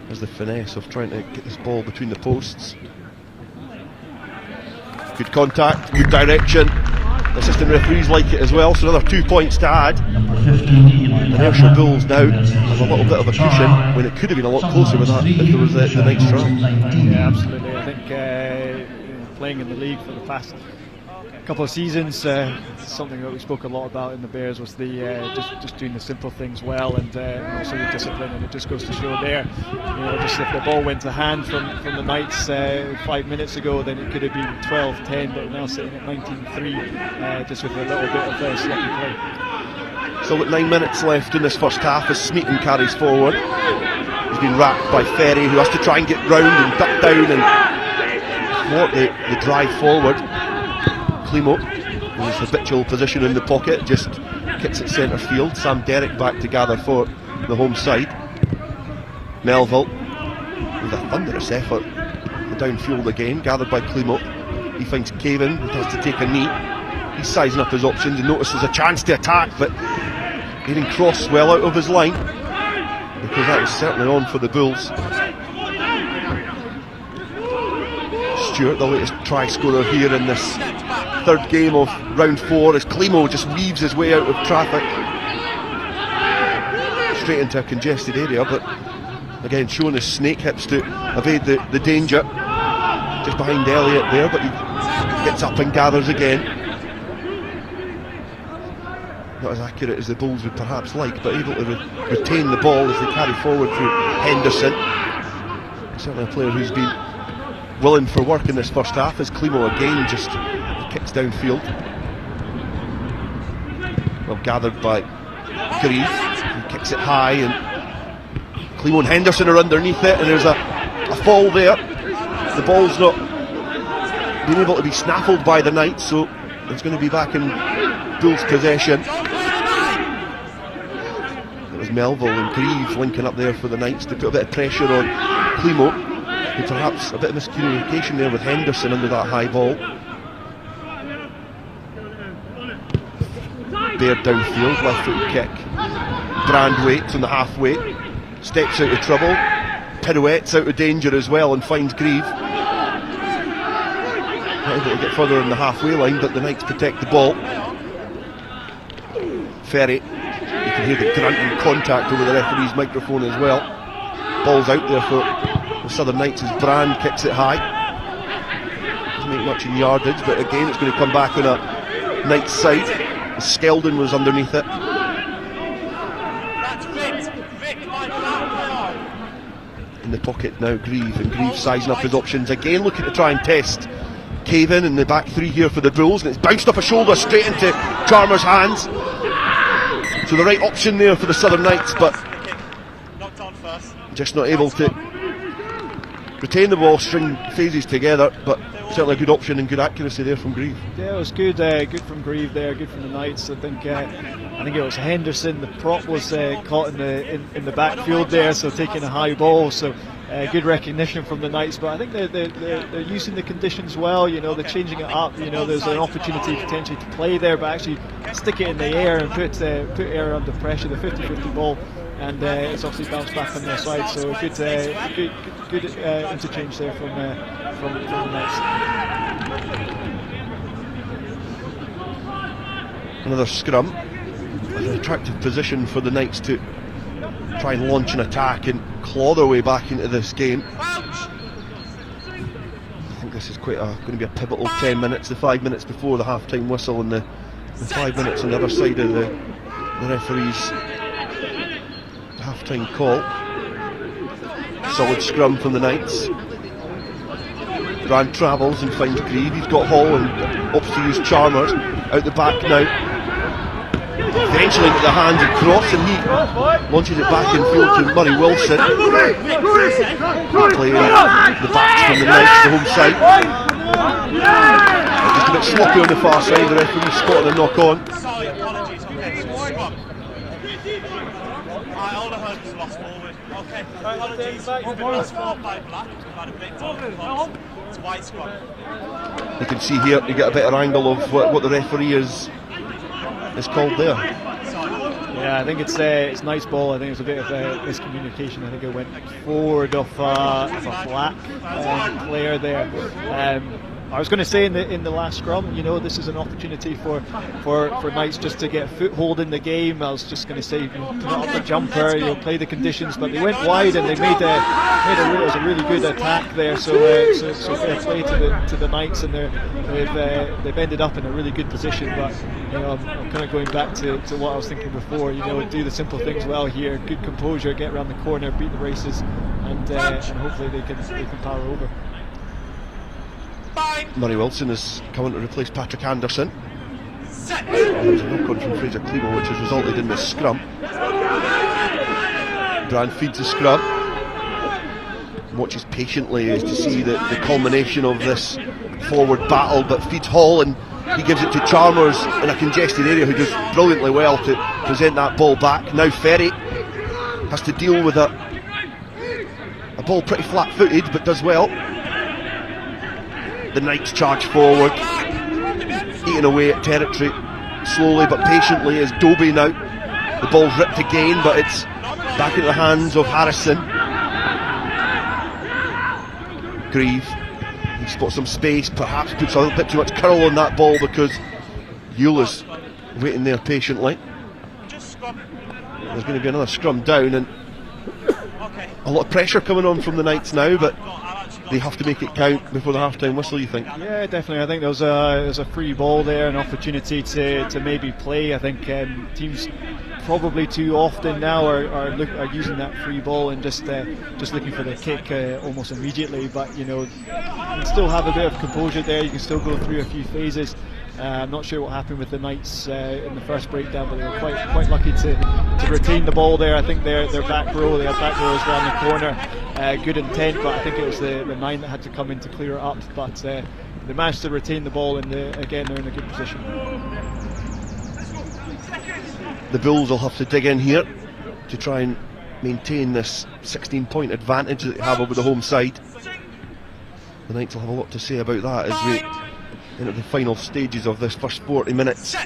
There's the finesse of trying to get this ball between the posts. Good contact, good direction, assistant referees like it as well, so another 2 points to add. Number 15, And Ayrshire Bulls now have a little bit of a cushion when it could have been a lot closer with that if there was the Knights try. Yeah, absolutely. I think playing in the league for the past couple of seasons, something that we spoke a lot about in the Bears was the just doing the simple things well, and also the discipline. And it just goes to show there, just if the ball went to hand from the Knights 5 minutes ago, then it could have been 12-10, but we're now sitting at 19-3, just with a little bit of sloppy play. So with 9 minutes left in this first half as Smeaton carries forward. He's been wrapped by Ferry, who has to try and get round and duck down and thwart the drive forward. Climo, in his habitual position in the pocket, just kicks it centre field. Sam Derrick back to gather for the home side. Melville with a thunderous effort downfield again, gathered by Climo. He finds Caven, who has to take a knee. He's sizing up his options and notices a chance to attack, but getting Cross well out of his line, because that is certainly on for the Bulls. Stewart, the latest try scorer here in this third game of round 4, as Climo just weaves his way out of traffic straight into a congested area, but again showing his snake hips to evade the danger. Just behind Elliott there, but he gets up and gathers again. Not as accurate as the Bulls would perhaps like, but able to retain the ball as they carry forward through Henderson. Certainly a player who's been willing for work in this first half, as Climo again just kicks downfield. Well gathered by Grieve, who kicks it high, and Climo and Henderson are underneath it, and there's a fall there. The ball's not been able to be snaffled by the Knights, so it's going to be back in Bulls possession. It was Melville and Grieve linking up there for the Knights to put a bit of pressure on Climo, who perhaps a bit of miscommunication there with Henderson under that high ball. Baird downfield, left foot kick. Brand waits on the halfway, steps out of trouble, pirouettes out of danger as well and finds Grieve. Not able to get further on the halfway line, but the Knights protect the ball. Ferry, you can hear the grunting contact over the referee's microphone as well. Ball's out there for the Southern Knights as Brand kicks it high. Doesn't make much in yardage, but again it's going to come back on a Knights side. Skeldon was underneath it. In the pocket now Grieve, and Grieve sizing up his options again, looking to try and test Caven in the back three here for the Bulls, and it's bounced off a shoulder straight into Chalmers' hands. So the right option there for the Southern Knights, but just not able to retain the ball, string phases together, but certainly a good option and good accuracy there from Grieve. Yeah, it was good from Grieve there, good from the Knights. I think it was Henderson, the prop was caught in the backfield there, so taking a high ball, so good recognition from the Knights. But I think they're using the conditions well, they're changing it up, there's an opportunity potentially to play there, but actually stick it in the air and put Ayr under pressure, the 50-50 ball, and it's obviously bounced back on their side, so good interchange there from the Knights. Another scrum, an attractive position for the Knights to try and launch an attack and claw their way back into this game. I think this is going to be a pivotal 10 minutes, the 5 minutes before the half-time whistle, and the 5 minutes on the other side of the referee's half-time call. Solid scrum from the Knights. Brand travels and finds Grieve. He's got Hall and opts to use Chalmers out the back now. Eventually into the hands of Cross, and he launches it back in field to Murray Wilson. Playing the backs from the Knights, the home side. Just a bit sloppy on the far side. The referee spotted a knock on. Sorry, apologies. All I heard was lost forward. Okay, apologies. We've been lost forward by black. We've had a big time. It's white scrum. You can see here, you get a better angle of what the referee is called there. Yeah, I think it's nice ball. I think it's a bit of a miscommunication. I think it went forward of a black player there. I was going to say in the last scrum, you know, this is an opportunity for Knights just to get a foothold in the game. I was just going to say, put up the jumper, play the conditions, but they went wide and they made it was a really good attack there. So fair play to the Knights, and they've ended up in a really good position. But you know, I'm kind of going back to what I was thinking before. You know, do the simple things well here, good composure, get around the corner, beat the races, and hopefully they can power over. Murray Wilson has come on to replace Patrick Anderson. There's a knock-on from Fraser Clevo, which has resulted in this scrum. Brand feeds the scrum. Watches patiently as to see the culmination of this forward battle, but feeds Hall, and he gives it to Chalmers in a congested area, who does brilliantly well to present that ball back. Now Ferry has to deal with a ball pretty flat-footed, but does well. The Knights charge forward, eating away at territory slowly but patiently as Dobie now. The ball's ripped again, but it's back into the hands of Harrison. Grieve, he spots some space, perhaps puts a little bit too much curl on that ball because Euless waiting there patiently. There's going to be another scrum down, and a lot of pressure coming on from the Knights now, but they have to make it count before the half-time whistle, you think? Yeah, definitely. I think there was a free ball there, an opportunity to maybe play. I think teams probably too often now are using that free ball and just looking for the kick almost immediately. But you know, you can still have a bit of composure there. You can still go through a few phases. I'm not sure what happened with the Knights in the first breakdown, but they were quite lucky to retain the ball there. I think their back row, they had back rows around the corner, good intent, but I think it was the 9 that had to come in to clear it up. But they managed to retain the ball, and again they're in a good position. The Bulls will have to dig in here to try and maintain this 16-point advantage that they have over the home side. The Knights will have a lot to say about that as we into the final stages of this first 40 minutes here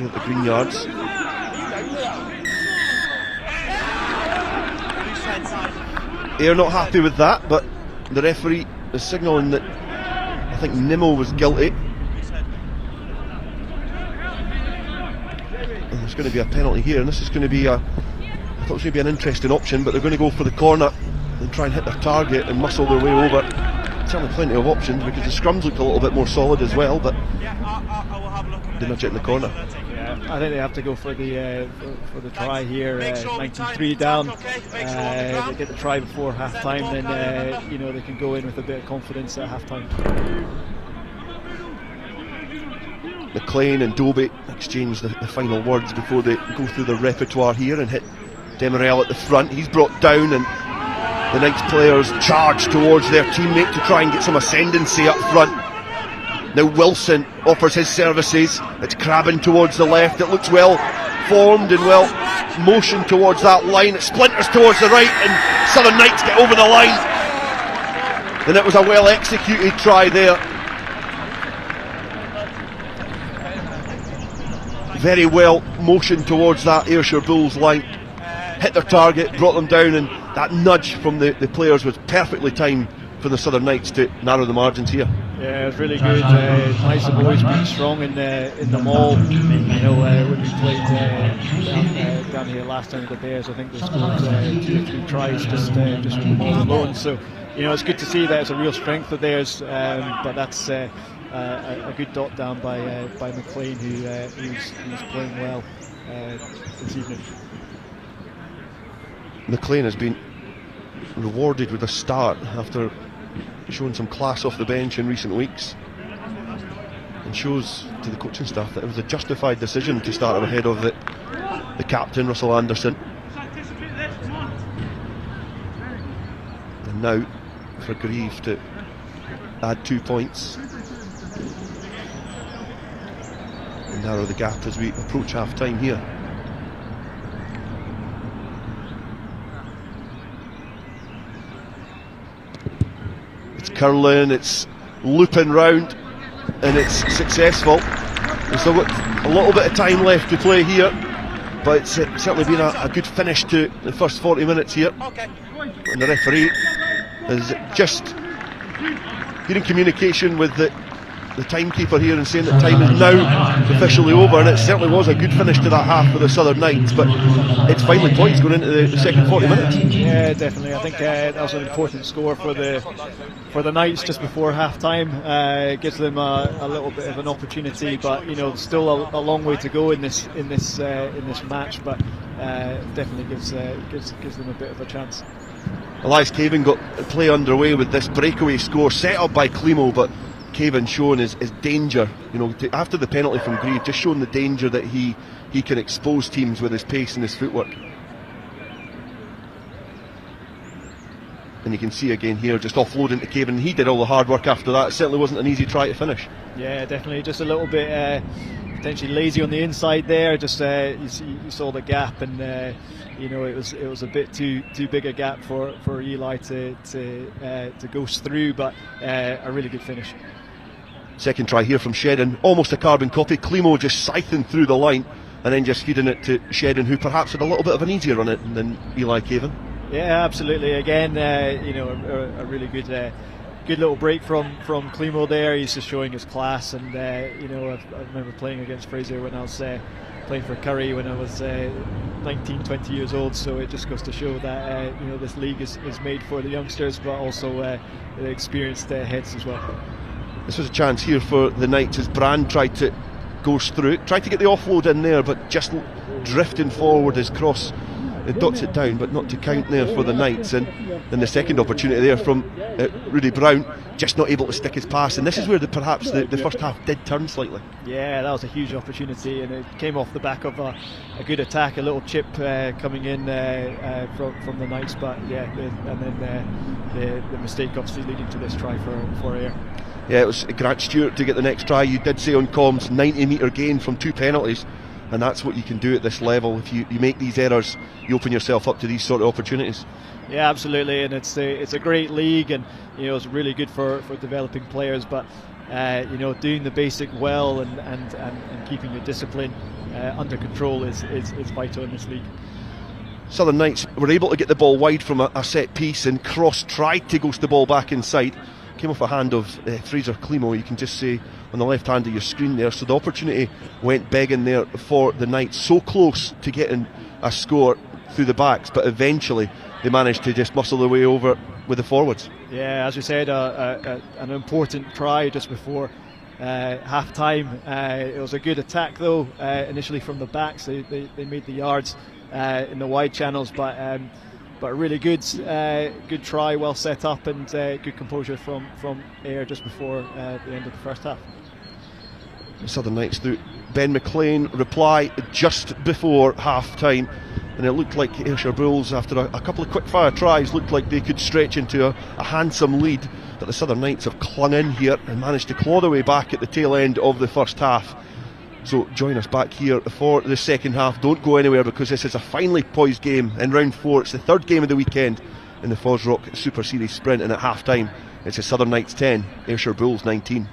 at the Greenyards. They're not happy with that, but the referee is signalling that I think Nimmo was guilty. And there's going to be a penalty here, and this is going to be I thought it was going to be an interesting option, but they're going to go for the corner and try and hit their target and muscle their way over. Certainly plenty of options because the scrums look a little bit more solid as well, but they nudge it in the corner. Yeah, I think they have to go for the try here. 19-3 down. They get the try before half time, then you know, they can go in with a bit of confidence at half time. McLean and Dobie exchange the final words before they go through the repertoire here and hit Demirel at the front. He's brought down, and the Knights players charge towards their teammate to try and get some ascendancy up front. Now Wilson offers his services. It's Crabbin towards the left. It looks well formed and well motioned towards that line. It splinters towards the right, and Southern Knights get over the line. And it was a well executed try there. Very well motioned towards that Ayrshire Bulls line. Hit their target, brought them down, and that nudge from the players was perfectly timed for the Southern Knights to narrow the margins here. Yeah, it was really good. Knights have always been strong in the maul. You know, when we played down here last time with the Bears, I think they scored 2 or 3 tries just from maul alone. So, you know, it's good to see that it's a real strength of theirs. But that's a good dot down by McLean, who's playing well this evening. McLean has been rewarded with a start after showing some class off the bench in recent weeks, and shows to the coaching staff that it was a justified decision to start him ahead of the captain, Russell Anderson. And now for Grieve to add 2 points and narrow the gap as we approach half time here. It's curling, it's looping round, and it's successful. There's still got a little bit of time left to play here, but it's certainly been a good finish to the first 40 minutes here. And the referee has just hearing communication with the timekeeper here and saying that time is now officially over, and it certainly was a good finish to that half for the Southern Knights, but it's finally points going into the second 40 minutes. Yeah, definitely. I think that was an important score for the Knights just before half time. It gives them a little bit of an opportunity, but still a long way to go in this match, but definitely gives them a bit of a chance. Elias Cavan got play underway with this breakaway score set up by Climo, but Cavan showing his danger, after the penalty from Grieve, just showing the danger that he can expose teams with his pace and his footwork. And you can see again here, just offloading to Cavan. He did all the hard work after that. It certainly wasn't an easy try to finish. Yeah, definitely. Just a little bit potentially lazy on the inside there. Just you saw the gap, and it was a bit too big a gap for Eli to go through, but a really good finish. Second try here from Shedden, almost a carbon copy. Climo just scything through the line and then just feeding it to Shedden, who perhaps had a little bit of an easier run it than Eli Cavan. Yeah, absolutely. Again, a really good little break from Climo there. He's just showing his class, and I remember playing against Fraser when I was playing for Curry when I was 19, 20 years old. So it just goes to show that this league is made for the youngsters, but also the experienced heads as well. This was a chance here for the Knights as Brand tried to go through, tried to get the offload in there, but just drifting forward his cross. It dots it down, but not to count there for the Knights. And then the second opportunity there from Rudy Brown, just not able to stick his pass. And this is where perhaps the first half did turn slightly. Yeah, that was a huge opportunity, and it came off the back of a good attack, a little chip coming in from the Knights. But yeah, and then the mistake obviously leading to this try for Ayr. Yeah, it was Grant Stewart to get the next try. You did say on comms, 90-metre gain from 2 penalties. And that's what you can do at this level. If you make these errors, you open yourself up to these sort of opportunities. Yeah, absolutely, and it's a great league, and it's really good for developing players. But doing the basic well and keeping your discipline under control is vital in this league. Southern Knights were able to get the ball wide from a set piece, and Cross tried to ghost the ball back inside. Came off a hand of Fraser Climo, you can just see on the left hand of your screen there. So the opportunity went big in there for the Knights, so close to getting a score through the backs, but eventually they managed to just muscle their way over with the forwards. Yeah, as you said, an important try just before half time. It was a good attack though, initially from the backs. They made the yards in the wide channels, but a really good try, well set up, and good composure from Ayr just before the end of the first half. The Southern Knights through Ben McLean reply just before half time, and it looked like Ayrshire Bulls, after a couple of quick fire tries, looked like they could stretch into a handsome lead, but the Southern Knights have clung in here and managed to claw their way back at the tail end of the first half. So join us back here for the second half. Don't go anywhere, because this is a finely poised game in round 4. It's the third game of the weekend in the FOSROC Super Series Sprint, and at half time it's the Southern Knights 10, Ayrshire Bulls 19.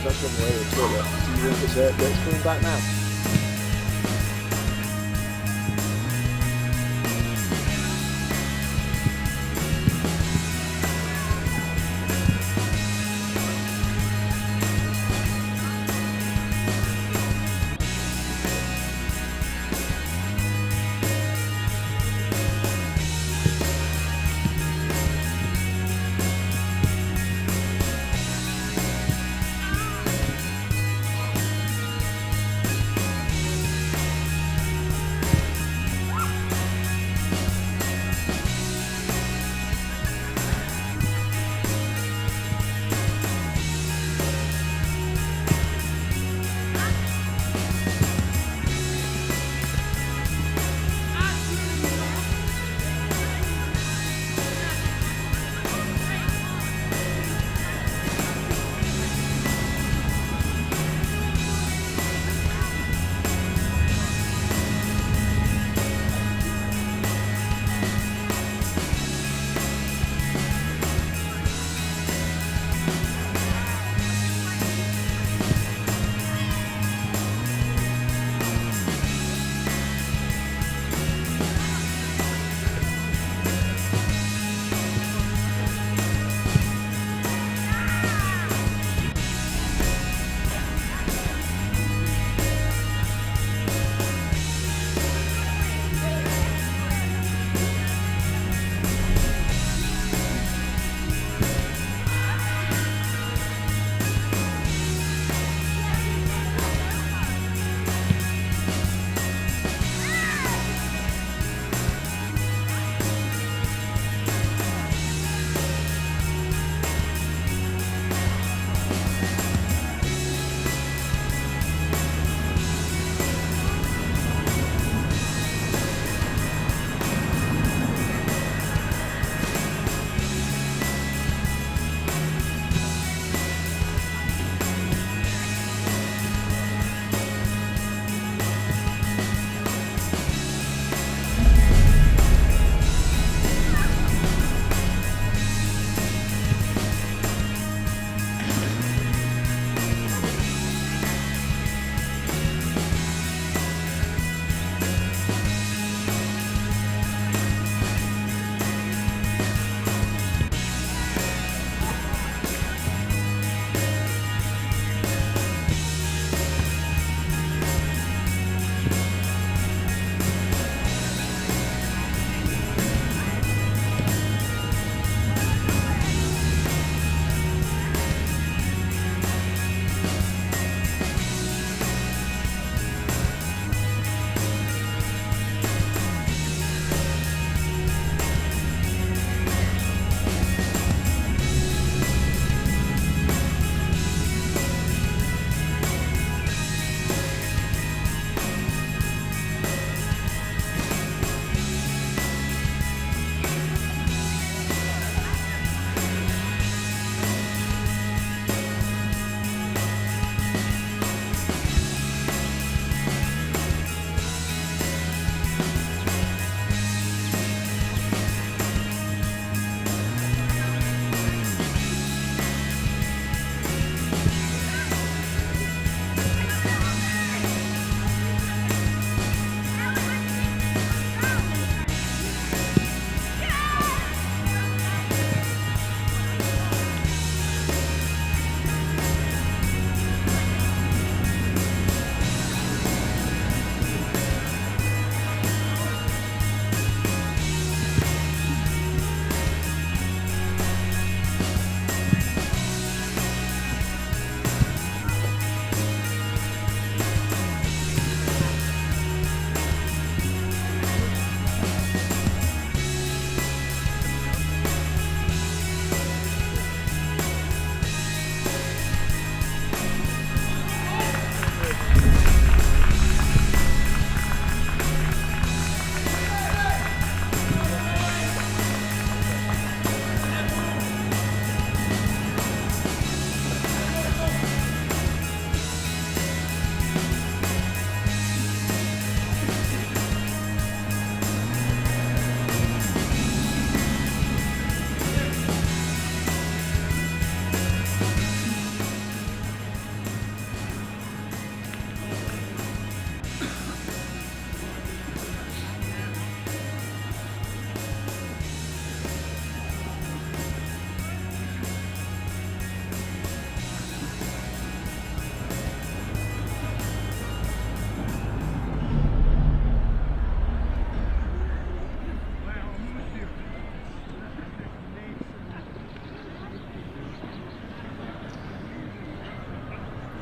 That's one way to do it. Do you think it's coming back now?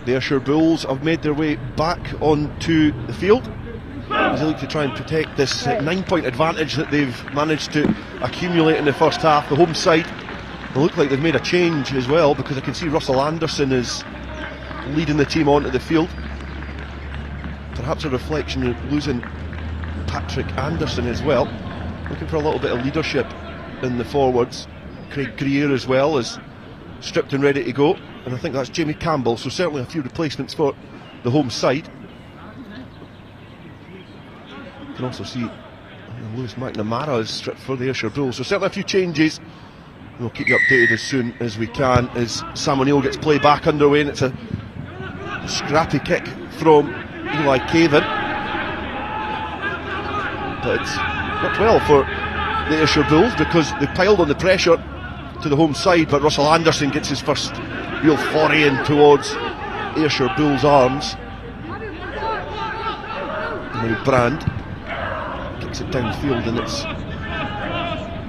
The Ayrshire Bulls have made their way back onto the field as they look to try and protect this 9-point advantage that they've managed to accumulate in the first half. The home side, they look like they've made a change as well, because I can see Russell Anderson is leading the team onto the field. Perhaps a reflection of losing Patrick Anderson as well. Looking for a little bit of leadership in the forwards. Craig Greer as well is stripped and ready to go, and I think that's Jamie Campbell, so certainly a few replacements for the home side. You can also see Lewis McNamara is stripped for the Ayrshire Bulls, so certainly a few changes. We'll keep you updated as soon as we can as Sam O'Neill gets play back underway, and it's a scrappy kick from Eli Caven, but it's worked well for the Ayrshire Bulls because they piled on the pressure to the home side, but Russell Anderson gets his first real foray in towards Ayrshire Bulls' arms. Now Brand kicks it downfield, and it's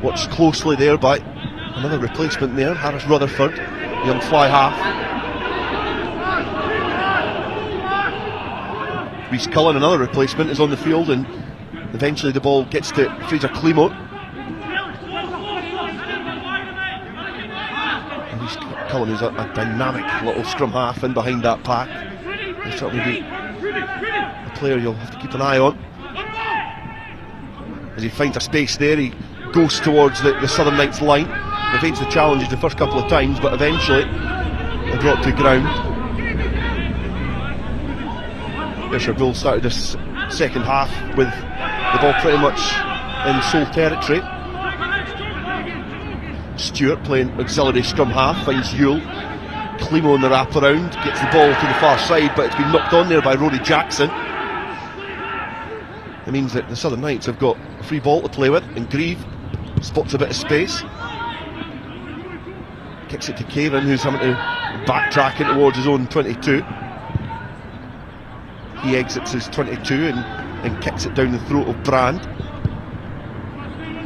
watched closely there by another replacement there, Harris Rutherford, young fly half. Rhys Cullen, another replacement, is on the field, and eventually the ball gets to Fraser Clemo. And Rhys Cullen is a dynamic little scrum half in behind that pack. He'll certainly be a player you'll have to keep an eye on. As he finds a space there, he goes towards the Southern Knights line. Evades the challenges the first couple of times, but eventually they're brought to ground. Ayrshire Bulls started this second half with the ball pretty much in sole territory. Stewart playing auxiliary scrum half, finds Yule. Clemo in the wraparound, gets the ball to the far side, but it's been knocked on there by Rory Jackson. It means that the Southern Knights have got a free ball to play with, and Grieve spots a bit of space. Kicks it to Caven, who's having to backtrack it towards his own 22. He exits his 22 and kicks it down the throat of Brand.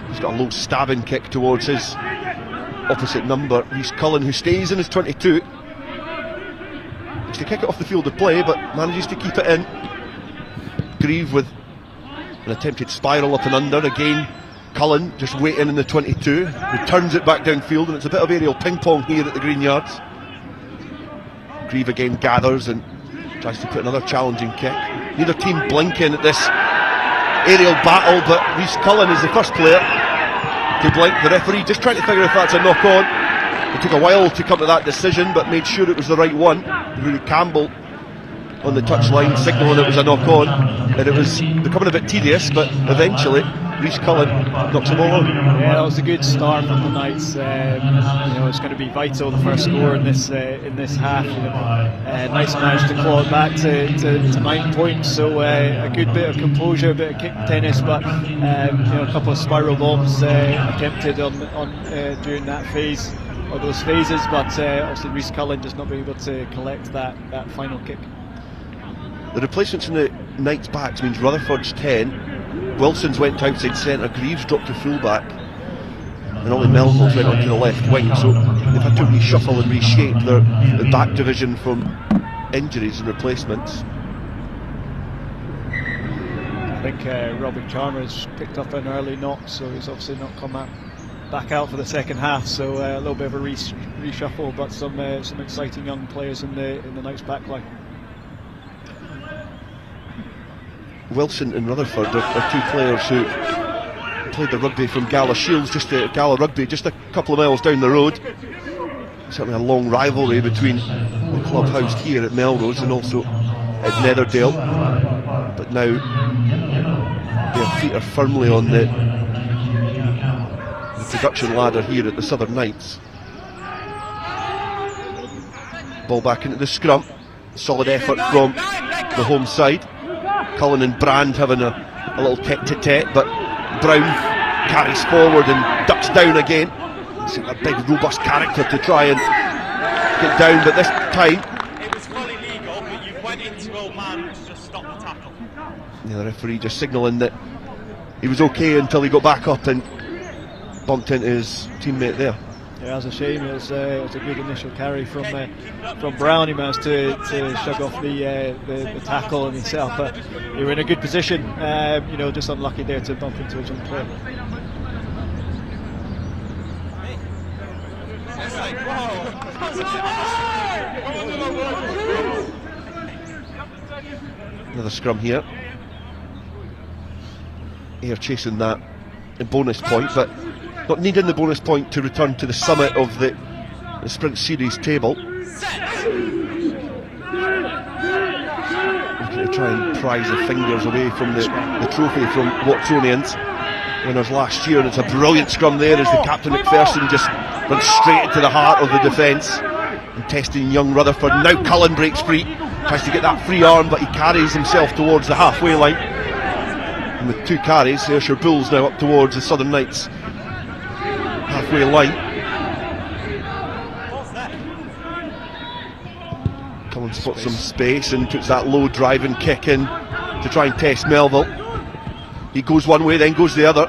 He's got a low stabbing kick towards his opposite number, Rhys Cullen, who stays in his 22. He's to kick it off the field of play, but manages to keep it in. Grieve with an attempted spiral up and under. Again, Cullen just waiting in the 22, returns it back downfield, and it's a bit of aerial ping pong here at the Greenyards. Grieve again gathers and tries to put another challenging kick. Neither team blinking at this aerial battle, but Rhys Cullen is the first player to blink. The referee just trying to figure if that's a knock on. It took a while to come to that decision, but made sure it was the right one. Rory Campbell on the touchline signalling it was a knock on, and it was becoming a bit tedious, but eventually Rhys Cullen knocks him over. Yeah, that was a good start from the Knights. It's going to be vital, the first score in this half. Knights managed to claw it back to 9 points, so a good bit of composure, a bit of kick tennis, but a couple of spiral bombs attempted on during that phase, or those phases, but obviously Rhys Cullen just not being able to collect that final kick. The replacements in the Knights' backs means Rutherford's 10. Wilson's went outside centre, Greaves dropped to full-back, and Ollie Melville's went onto the left wing, so they've had to reshuffle and reshape their back division from injuries and replacements. I think Robbie Chalmers picked up an early knock, so he's obviously not come back out for the second half, so a little bit of a reshuffle, but some exciting young players in the Knights backline. Wilson and Rutherford are two players who played the rugby from Gala Rugby just a couple of miles down the road. Certainly a long rivalry between the clubhouse here at Melrose and also at Netherdale, but now their feet are firmly on the production ladder here at the Southern Knights. Ball back into the scrum, solid effort from the home side. Cullen and Brand having a little tete-to-tete, but Brown carries forward and ducks down again. It's a big robust character to try and get down, but this time it was fully legal, but you went into old man to just stop the tackle. The referee just signalling that he was okay until he got back up and bumped into his teammate there. Yeah, that's a shame. It was a good initial carry from Brown. He managed to shug off the tackle and he set up. They were in a good position. Just unlucky there to bump into his own player. Another scrum here. Ayr chasing that bonus point, but not needing the bonus point to return to the summit of the Sprint Series table. Looking to try and prise the fingers away from the trophy from Watsonians winners last year, and it's a brilliant scrum there as the captain McPherson just went straight into the heart of the defence and testing young Rutherford. Now Cullen breaks free, tries to get that free arm, but he carries himself towards the halfway line, and with 2 carries, Ayrshire Bulls now up towards the Southern Knights halfway line. Cullen spots some space and puts that low driving kick in to try and test Melville. He goes one way, then goes the other.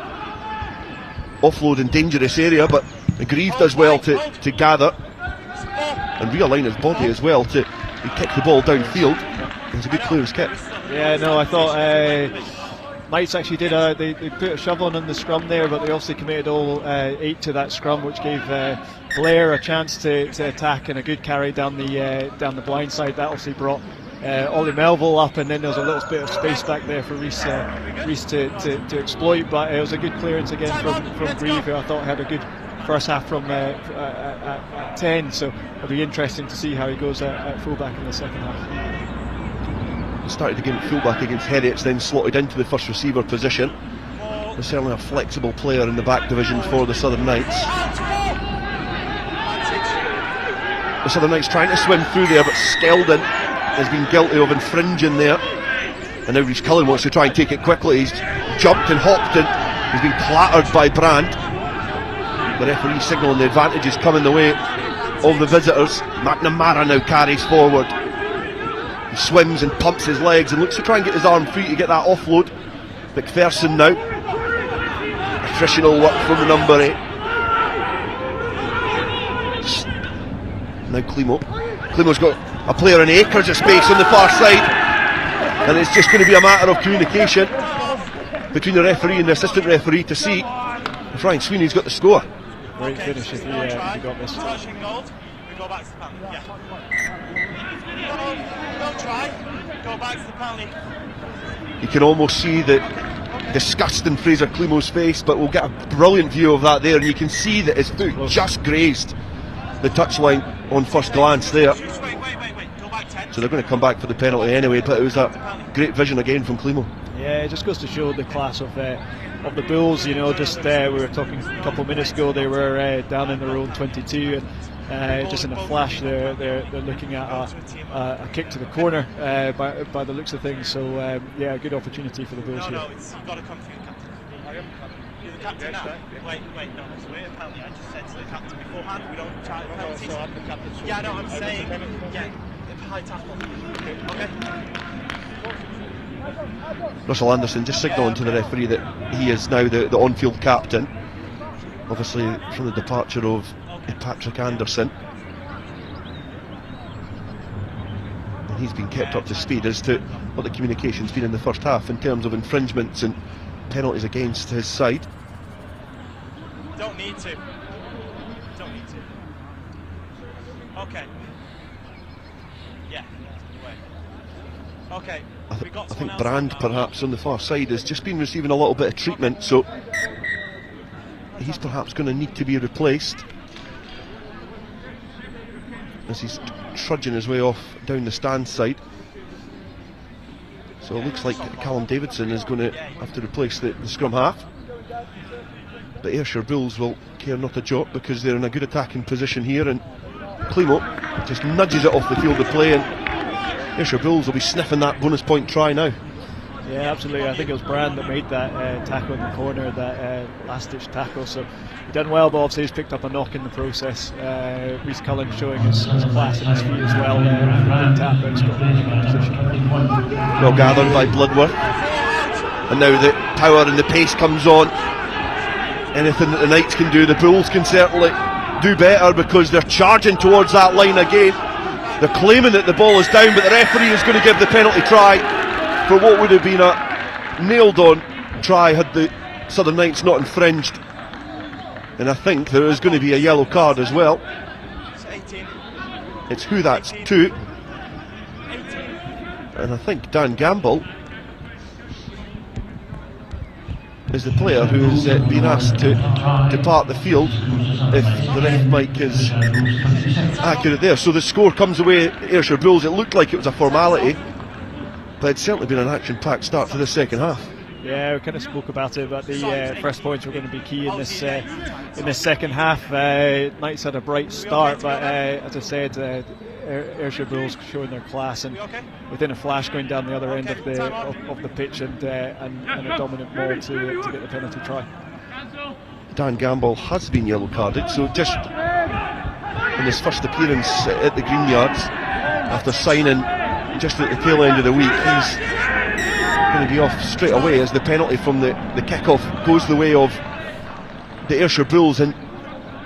Offload in dangerous area, but Grieve does well to gather and realign his body as well to kick the ball downfield. It was a good clearance kick. Yeah, no, I thought Knights actually did they put a shove on in the scrum there, but they also committed all 8 to that scrum, which gave Blair a chance to attack, and a good carry down the blind side. That obviously brought Ollie Melville up, and then there was a little bit of space back there for Reece to exploit, but it was a good clearance again from Grieve, who I thought had a good first half from at 10, so it'll be interesting to see how he goes at fullback in the second half. He started the game at fullback against Heriots, then slotted into the first receiver position. There's certainly a flexible player in the back division for the Southern Knights. The Southern Knights trying to swim through there, but Skeldon has been guilty of infringing there, and now Reece Cullen wants to try and take it quickly. He's jumped and hopped and he's been clattered by Brand. The referee signalling the advantage is coming the way of the visitors. McNamara now carries forward. He swims and pumps his legs and looks to try and get his arm free to get that offload. McPherson now. Attritional work from the number 8. Now Climo's got a player in acres of space on the far side, and it's just going to be a matter of communication between the referee and the assistant referee to see if Ryan Sweeney's got the score. Great finish if he got this. We go back to the penalty. Yeah. Don't try. Go back to the penalty. You can almost see the disgust in Fraser Climo's face, but we'll get a brilliant view of that there, and you can see that his foot just grazed the touchline on first glance there. Wait. Go back 10. So they're going to come back for the penalty anyway, but it was a great vision again from Climo. Yeah, it just goes to show the class of the Bulls. We were talking a couple of minutes ago, they were down in their own 22, and just in a flash they're looking at a kick to the corner by the looks of things. So a good opportunity for the Bulls here. No, you've got to come through, captain. You're the captain now. Wait, no, it's a penalty. I just said to the captain beforehand, we don't try penalties. Yeah, no, I'm saying, high tackle. Okay. Russell Anderson just signalling to the referee that he is now the on-field captain, obviously from the departure of Patrick Anderson, and he's been kept up to speed as to what the communication's been in the first half in terms of infringements and penalties against his side. Don't need to. Okay. Yeah. Okay. I think Brand perhaps on the far side has just been receiving a little bit of treatment, so he's perhaps going to need to be replaced as he's trudging his way off down the stand side. So it looks like Callum Davidson is going to have to replace the scrum half, but Ayrshire Bulls will care not a jot because they're in a good attacking position here, and Climo just nudges it off the field of play, and Ayrshire Bulls will be sniffing that bonus point try now. Yeah, absolutely. I think it was Brand that made that tackle in the corner, that last-ditch tackle. So he done well, but obviously he's picked up a knock in the process. Reece Cullen showing his class and his feet as well. Tap, but he's got a good position. Well gathered by Bloodworth, and now the power and the pace comes on. Anything that the Knights can do, the Bulls can certainly do better because they're charging towards that line again. They're claiming that the ball is down, but the referee is going to give the penalty try for what would have been a nailed-on try had the Southern Knights not infringed. And I think there is going to be a yellow card as well. It's who that's to. And I think Dan Gamble is the player who's been asked to depart the field if the ref mic is accurate there. So the score comes away Ayrshire Bulls. It looked like it was a formality, but it's certainly been an action-packed start to the second half. Yeah, we kind of spoke about it, but the first points were going to be key in this second half. Knights had a bright start, but as I said, Ayrshire Bulls showing their class, and within a flash going down the other end of the pitch and a dominant ball to get the penalty try. Dan Gamble has been yellow carded, so just in his first appearance at the Greenyards after signing just at the tail end of the week, he's going to be off straight away as the penalty from the kickoff goes the way of the Ayrshire Bulls, and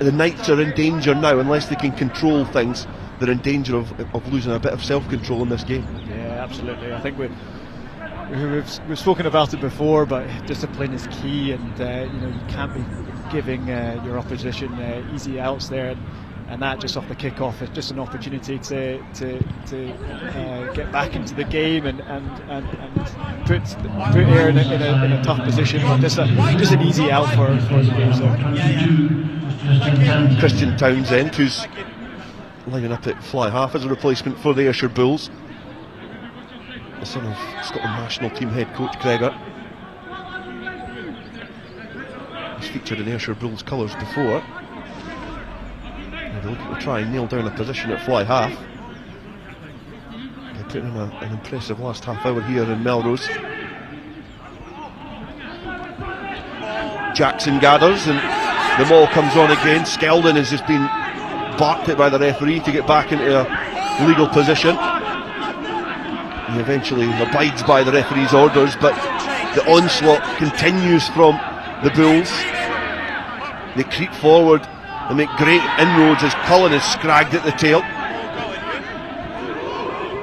the Knights are in danger now. Unless they can control things, they're in danger of losing a bit of self-control in this game. Yeah, absolutely. I think we've spoken about it before, but discipline is key, and you can't be giving your opposition easy outs there, and that just off the kick-off is just an opportunity to get back into the game and put Ayr in a tough position. But just an easy out for the game. So. Christian Townsend, who's lining up at fly half as a replacement for the Ayrshire Bulls, the son of Scotland national team head coach Gregor. He's featured in Ayrshire Bulls colours before. They're looking to try and nail down a position at fly half. They're putting in an impressive last half hour here in Melrose. Jackson gathers and the maul comes on again. Skeldon has just been barked at by the referee to get back into a legal position. He eventually abides by the referee's orders, but the onslaught continues from the Bulls. They creep forward and make great inroads as Cullen is scragged at the tail.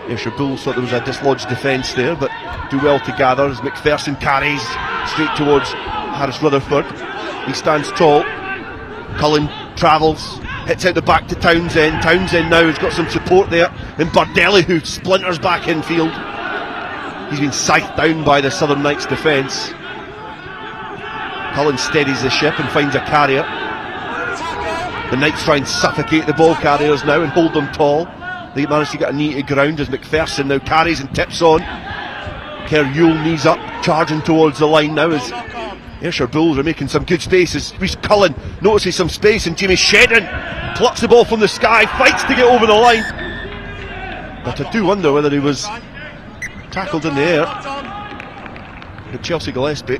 Ayrshire Bulls thought there was a dislodged defence there, but do well to gather as McPherson carries straight towards Harris Rutherford. He stands tall. Cullen travels, hits out the back to Townsend. Townsend now has got some support there, and Bardelli, who splinters back infield. He's been scythed down by the Southern Knights defence. Cullen steadies the ship and finds a carrier. The Knights try and suffocate the ball carriers now and hold them tall. They manage to get a knee to ground as McPherson now carries and tips on. Kerr Yule knees up, charging towards the line now as Ayrshire Bulls are making some good space as Rhys Cullen notices some space, and Jamie Shedden plucks the ball from the sky, fights to get over the line. But I do wonder whether he was tackled in the air. But Chelsea Gillespie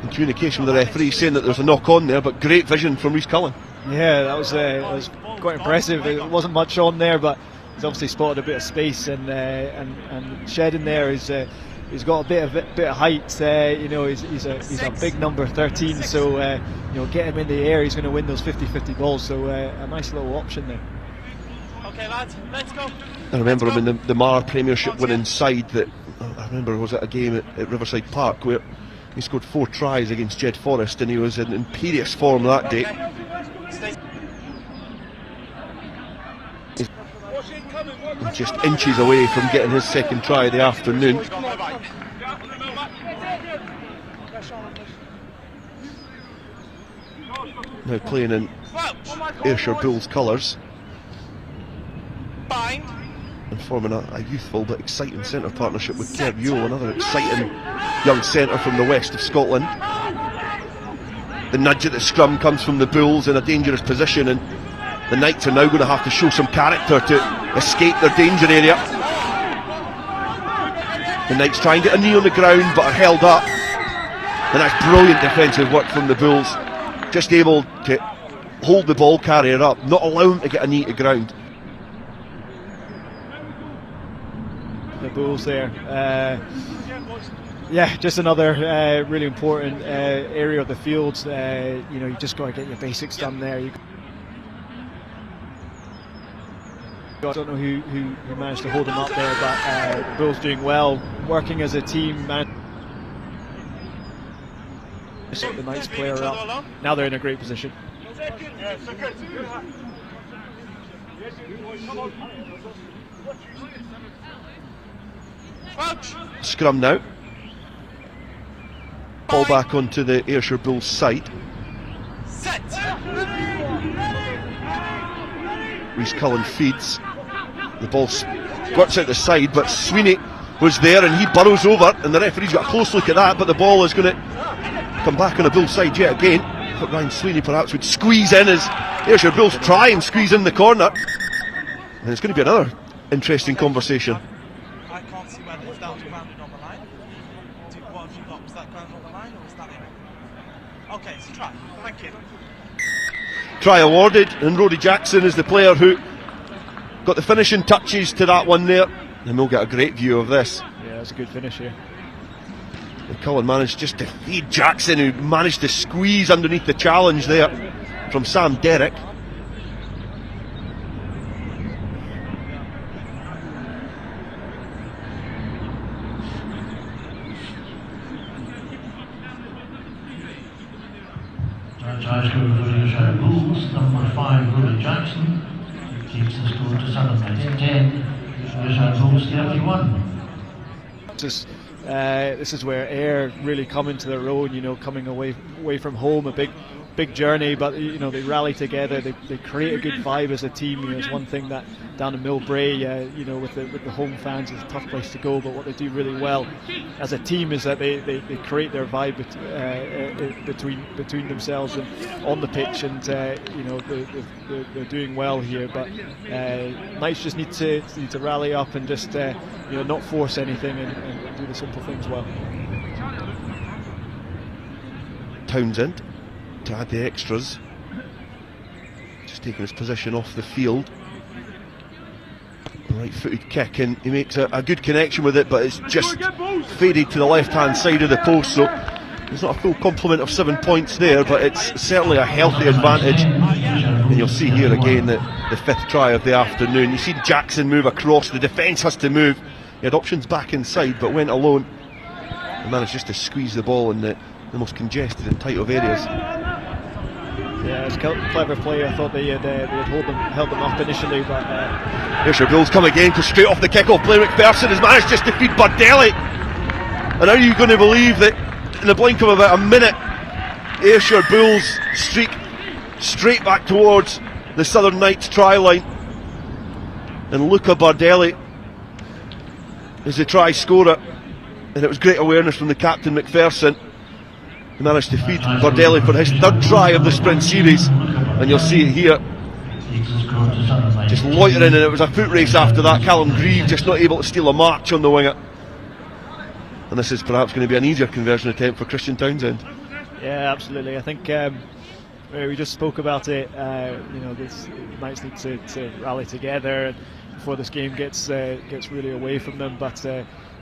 in communication with the referee saying that there's a knock on there, but great vision from Rhys Cullen. Yeah, that was quite impressive. It wasn't much on there, but he's obviously spotted a bit of space, and Shedden there is. He's got a bit of height. He's a big number 13. So get him in the air. He's going to win those 50-50 balls. So a nice little option there. Okay, lads, let's go. I remember him in the Mar Premiership winning side. That I remember was at a game at Riverside Park where he scored 4 tries against Jed Forest, and he was in imperious form that day. He's just inches away from getting his second try of the afternoon. Now playing in Ayrshire Bulls colours and forming a youthful but exciting centre partnership with Kerr Yule, another exciting young centre from the west of Scotland. The nudge at the scrum comes from the Bulls in a dangerous position, and the Knights are now going to have to show some character to escape their danger area. The Knights try and get a knee on the ground but are held up, and that's brilliant defensive work from the Bulls, just able to hold the ball carrier up, not allow him to get a knee to ground. The Bulls there, just another really important area of the field. You just got to get your basics done there. I don't know who managed to hold him up there, but the Bulls doing well, working as a team. The Knights player up. Now they're in a great position. Scrum now. Ball back onto the Ayrshire Bulls side. Reece Cullen feeds. The ball squirts out the side, but Sweeney was there and he burrows over, and the referee's got a close look at that, but the ball is going to come back on the Bulls side yet again. But Ryan Sweeney perhaps would squeeze in as Ayrshire Bulls try and squeeze in the corner. And it's going to be another interesting conversation. I can't see whether if that was grounded on the line. What have you got? Was that grounded on the line or was that in? Okay, it's a try. Thank you. Try awarded, and Roddy Jackson is the player who got the finishing touches to that one there. And we'll get a great view of this. Yeah, that's a good finish here. And Cullen managed just to feed Jackson, who managed to squeeze underneath the challenge there from Sam Derrick. Tries for the Ayrshire Bulls, number 5, Roddy Jackson, takes the score to 7-10. Ayrshire Bulls 31. This is where Ayr really come into their own, you know, coming away from home, a big journey, but you know, they rally together, they create a good vibe as a team. You know, it's one thing that down in Millbrae, you know, with the home fans, it's a tough place to go, but what they do really well as a team is that they create their vibe between themselves and on the pitch, and you know, they're doing well here, but Knights just need to rally up and just you know, not force anything and do the simple things well. Townsend to add the extras, just taking his position off the field. Right footed kick, and he makes a good connection with it, but it's just faded to the left hand side of the post, so it's not a full complement of 7 points there, but it's certainly a healthy advantage. And you'll see here again that the 5th try of the afternoon, you see Jackson move across, the defence has to move, he had options back inside but went alone and managed just to squeeze the ball in the most congested and tight of areas. Yeah, it's a clever play. I thought they had held them up initially, but Ayrshire Bulls come again, because straight off the kick-off, Blair McPherson has managed just to feed Bardelli. And are you going to believe that in the blink of about a minute, Ayrshire Bulls streak straight back towards the Southern Knights try line, and Luca Bardelli is the try scorer, and it was great awareness from the captain McPherson. He managed to feed Bardelli for his 3rd try of the sprint series, and you'll see it here, just loitering, and it was a foot race after that. Callum Grieve just not able to steal a march on the winger, and this is perhaps going to be an easier conversion attempt for Christian Townsend. Yeah, absolutely. I think we just spoke about it. You know, this Knights need to rally together before this game gets really away from them, but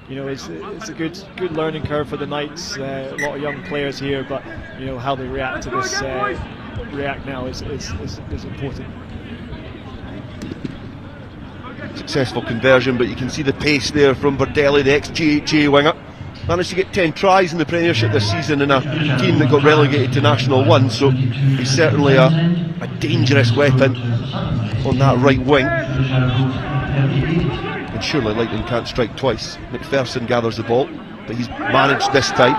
you know, it's a good learning curve for the Knights. A lot of young players here, but you know, how they react to this now is important. Successful conversion, but you can see the pace there from Bardelli, the ex-GHA winger. Managed to get 10 tries in the Premiership this season in a team that got relegated to National 1, so he's certainly a dangerous weapon on that right wing. And surely lightning can't strike twice. McPherson gathers the ball, but he's managed this time.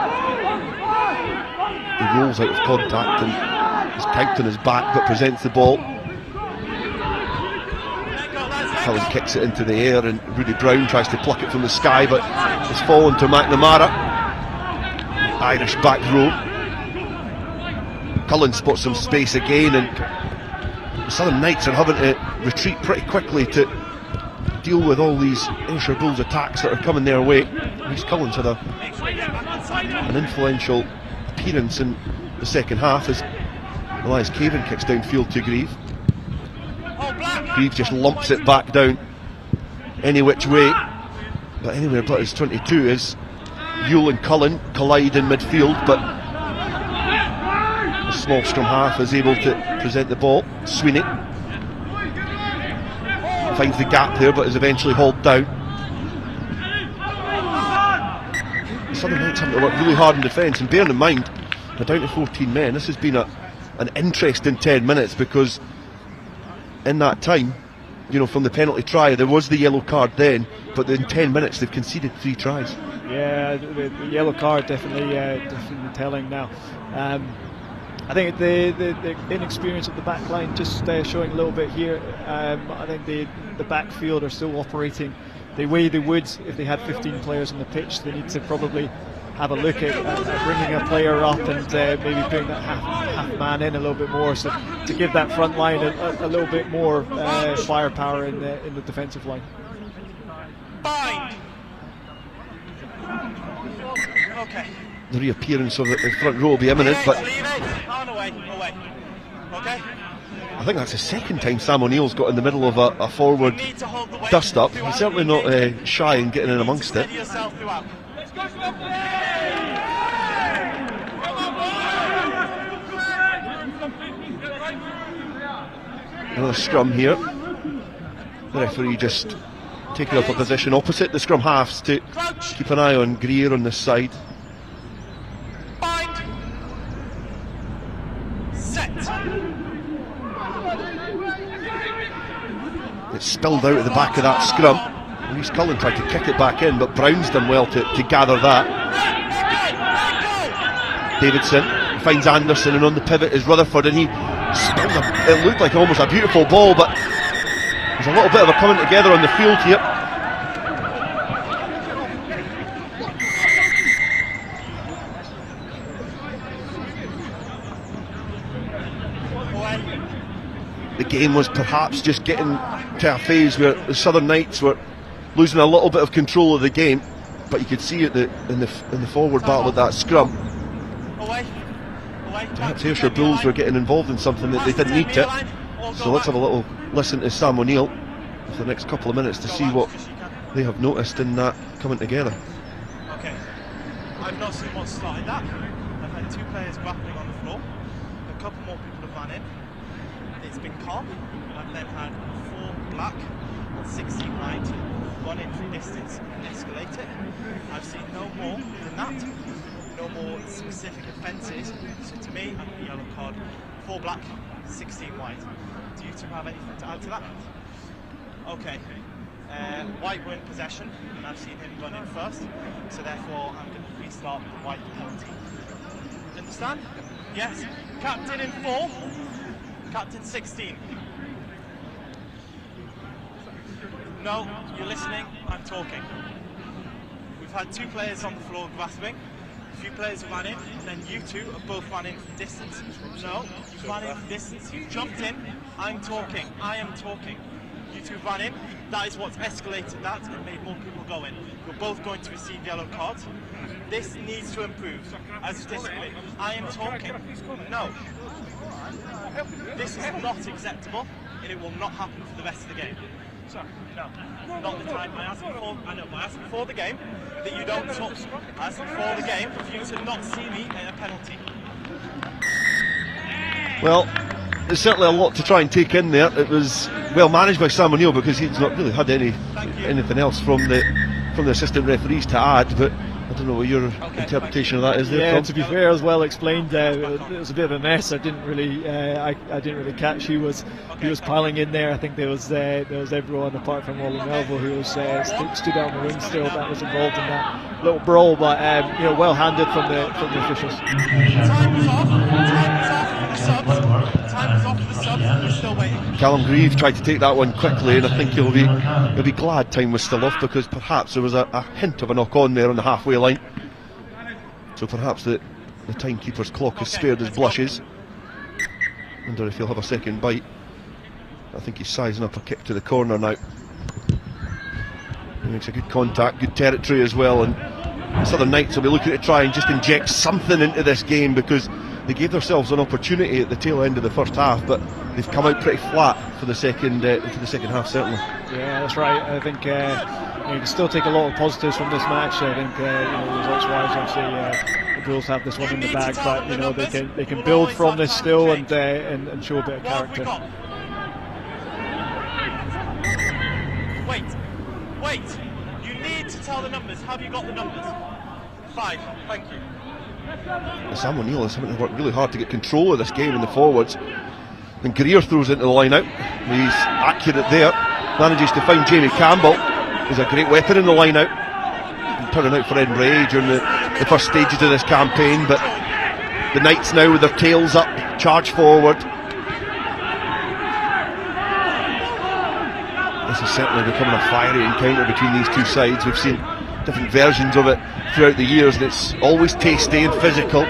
He rolls out of contact and is counting his back, but presents the ball. Cullen kicks it into the air, and Rudy Brown tries to pluck it from the sky, but it's fallen to McNamara. Irish back row. Cullen spots some space again, and the Southern Knights are having to retreat pretty quickly to deal with all these Ayrshire Bulls attacks that are coming their way. Reece Cullen's had an influential appearance in the second half as Elias Caven kicks downfield to Grieve. Grieve just lumps it back down any which way, but anywhere but his 22 as Yule and Cullen collide in midfield, but the small scrum half is able to present the ball. Sweeney finds the gap there, but is eventually hauled down. The Southern Knights having to work really hard in defence, and bearing in mind they're down to 14 men. This has been an interesting 10 minutes, because in that time, you know, from the penalty try, there was the yellow card then, but in 10 minutes they've conceded 3 tries. Yeah, the yellow card definitely telling now. I think the inexperience of the back line just showing a little bit here. I think the backfield are still operating the way they would if they had 15 players on the pitch. They need to probably have a look at bringing a player up and maybe bring that half man in a little bit more, so to give that front line a little bit more firepower in the defensive line. Bind. Okay. The reappearance of the front row will be imminent, but away. Okay. I think that's the second time Sam O'Neill's got in the middle of a forward dust up. He's certainly not shy in getting in amongst it. Another scrum here. The referee just taking up a position opposite the scrum halves to keep an eye on Greer on this side. Bind. Set. It spilled out at the back of that scrum. Reece Cullen tried to kick it back in, but Brown's done well to gather that. Davidson finds Anderson, and on the pivot is Rutherford, and he spilled it looked like almost a beautiful ball, but there's a little bit of a coming together on the field here. The game was perhaps just getting to a phase where the Southern Knights were losing a little bit of control of the game, but you could see it in the forward battle with that scrum. Perhaps Ayrshire Bulls were getting involved in something that they didn't need to. So let's have a little listen to Sam O'Neill for the next couple of minutes to see what they have noticed in that coming together. Okay, I've not seen what started that. I've had 2 players grappling on the floor. A couple more people have run in. It's been calm. I've then had 4 black and 16 white, 1 in from distance, escalate it. I've seen no more than that. No more specific offences. So to me, I'm a yellow card. 4 black, 16 white. Do you two have anything to add to that? Okay. White were in possession, and I've seen him run in first. So therefore, I'm going to restart with the white penalty. Understand? Yes. Captain in 4. Captain 16. No, you're listening, I'm talking. We've had 2 players on the floor grasping, a few players ran in, and then you 2 have both run in from distance. No, you ran in from distance, you jumped in, I'm talking, I am talking. You 2 ran in, that is what's escalated that and made more people go in. You're both going to receive yellow cards. This needs to improve. As discipline, I am talking. No. This is not acceptable, and it will not happen for the rest of the game. So, no, not the time. I asked before the game that you don't talk. I asked before the game for you to not see me in a penalty. Well, there's certainly a lot to try and take in there. It was well managed by Sam O'Neill, because he's not really had anything else from the assistant referees to add, but I don't know what your interpretation of that is there, Yeah, Tom? to be fair, as well explained. It was a bit of a mess. I didn't really catch who was piling in there. I think there was everyone apart from Ollie Melville who was stood out on the wing still. That was involved in that little brawl, but well handled from the officials. Time was off for the subs. We're still waiting. Callum Grieve tried to take that one quickly, and I think he'll be glad time was still off, because perhaps there was a hint of a knock on there on the halfway line. So perhaps the timekeeper's clock has spared his blushes. Wonder if he'll have a second bite. I think he's sizing up a kick to the corner now. He makes a good contact, good territory as well, and the Southern Knights will be looking to try and just inject something into this game, because they gave themselves an opportunity at the tail end of the first half, but they've come out pretty flat for the second half, certainly. Yeah, that's right. I think you can still take a lot of positives from this match. I think results-wise, obviously the Bulls have this one in the bag, but they can build from this still and show a bit of character. Wait. You need to tell the numbers. Have you got the numbers? 5. Thank you. Sam O'Neill is having to work really hard to get control of this game in the forwards. And Greer throws into the line out. He's accurate there. Manages to find Jamie Campbell. He's a great weapon in the line out. Been turning out for Edinburgh during the first stages of this campaign, but the Knights now with their tails up, charge forward. This is certainly becoming a fiery encounter between these two sides. We've seen different versions of it throughout the years, and it's always tasty and physical.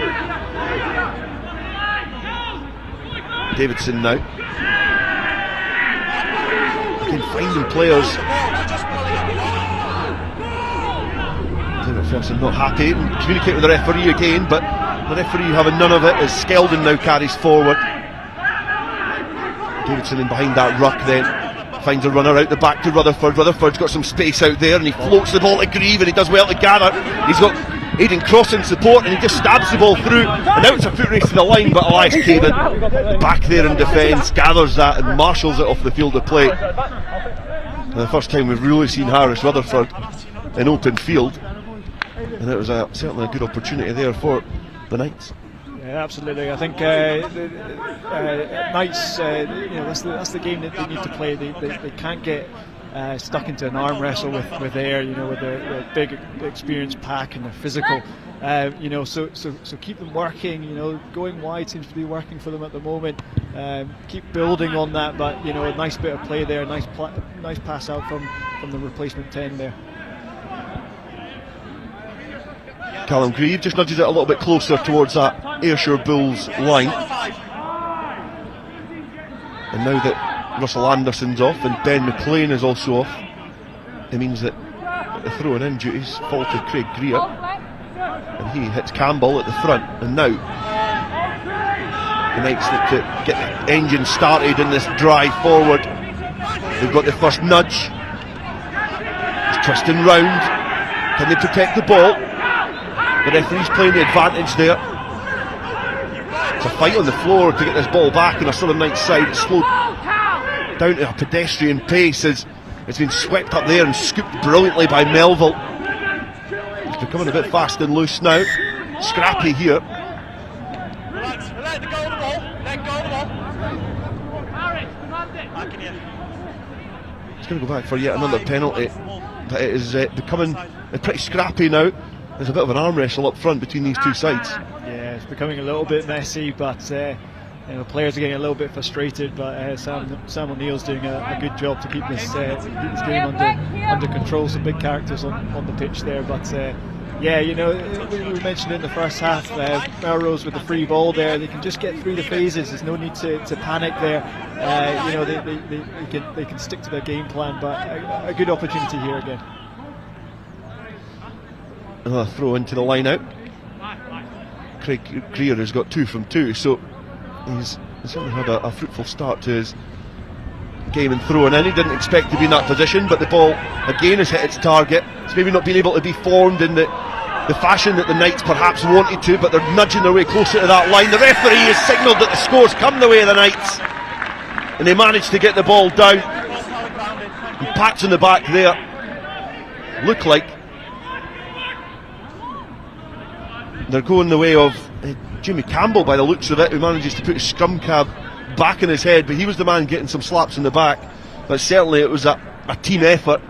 Davidson now. Again, finding players. David Ferguson not happy and communicate with the referee again, but the referee having none of it as Skeldon now carries forward. Davidson in behind that ruck then. Finds a runner out the back to Rutherford. Rutherford's got some space out there and he floats the ball to Grieve and he does well to gather. He's got Aidan Cross in support and he just stabs the ball through, and now it's a foot race to the line, but Elias Caven back there in defence, gathers that and marshals it off the field of play. And the first time we've really seen Harris Rutherford in open field, and it was certainly a good opportunity there for the Knights. Yeah, absolutely. I think Knights, that's the game that they need to play. They can't get stuck into an arm wrestle with Ayr, with their big experienced pack and they're physical. So keep them working. Going wide seems to be working for them at the moment. Keep building on that, but a nice bit of play there, nice pass out from the replacement 10 there. Callum Grieve just nudges it a little bit closer towards that Ayrshire Bulls line. And now that Russell Anderson's off and Ben McLean is also off, it means that the throwing in duties fall to Craig Greer, and he hits Campbell at the front. And now the Knights look to get the engine started in this drive forward. They've got the first nudge. It's twisting round. Can they protect the ball? The referee's playing the advantage there. It's a fight on the floor to get this ball back on a Southern Knights side. It's slowed down to a pedestrian pace as it's been swept up there and scooped brilliantly by Melville. It's becoming a bit fast and loose now. Scrappy here. Let go of the ball. Let go of the ball. Back in here. It's going to go back for yet another penalty. But it is becoming pretty scrappy now. There's a bit of an arm wrestle up front between these two sides. Yeah, it's becoming a little bit messy, but players are getting a little bit frustrated. But Sam O'Neill's doing a good job to keep this game under control. Some big characters on the pitch there, but we mentioned in the first half, Melrose with the free ball there, they can just get through the phases. There's no need to panic there. They can stick to their game plan, but a good opportunity here again. Another throw into the line out. Craig Greer has got 2 from 2, so he's certainly had a fruitful start to his game and throwing in. He didn't expect to be in that position, but the ball again has hit its target. It's maybe not been able to be formed in the fashion that the Knights perhaps wanted to, but they're nudging their way closer to that line. The referee has signalled that the score's come the way of the Knights, and they managed to get the ball down. And pats on the back there look like they're going the way of Jimmy Campbell by the looks of it, who manages to put his scrum cab back in his head, but he was the man getting some slaps in the back. But certainly it was a team effort.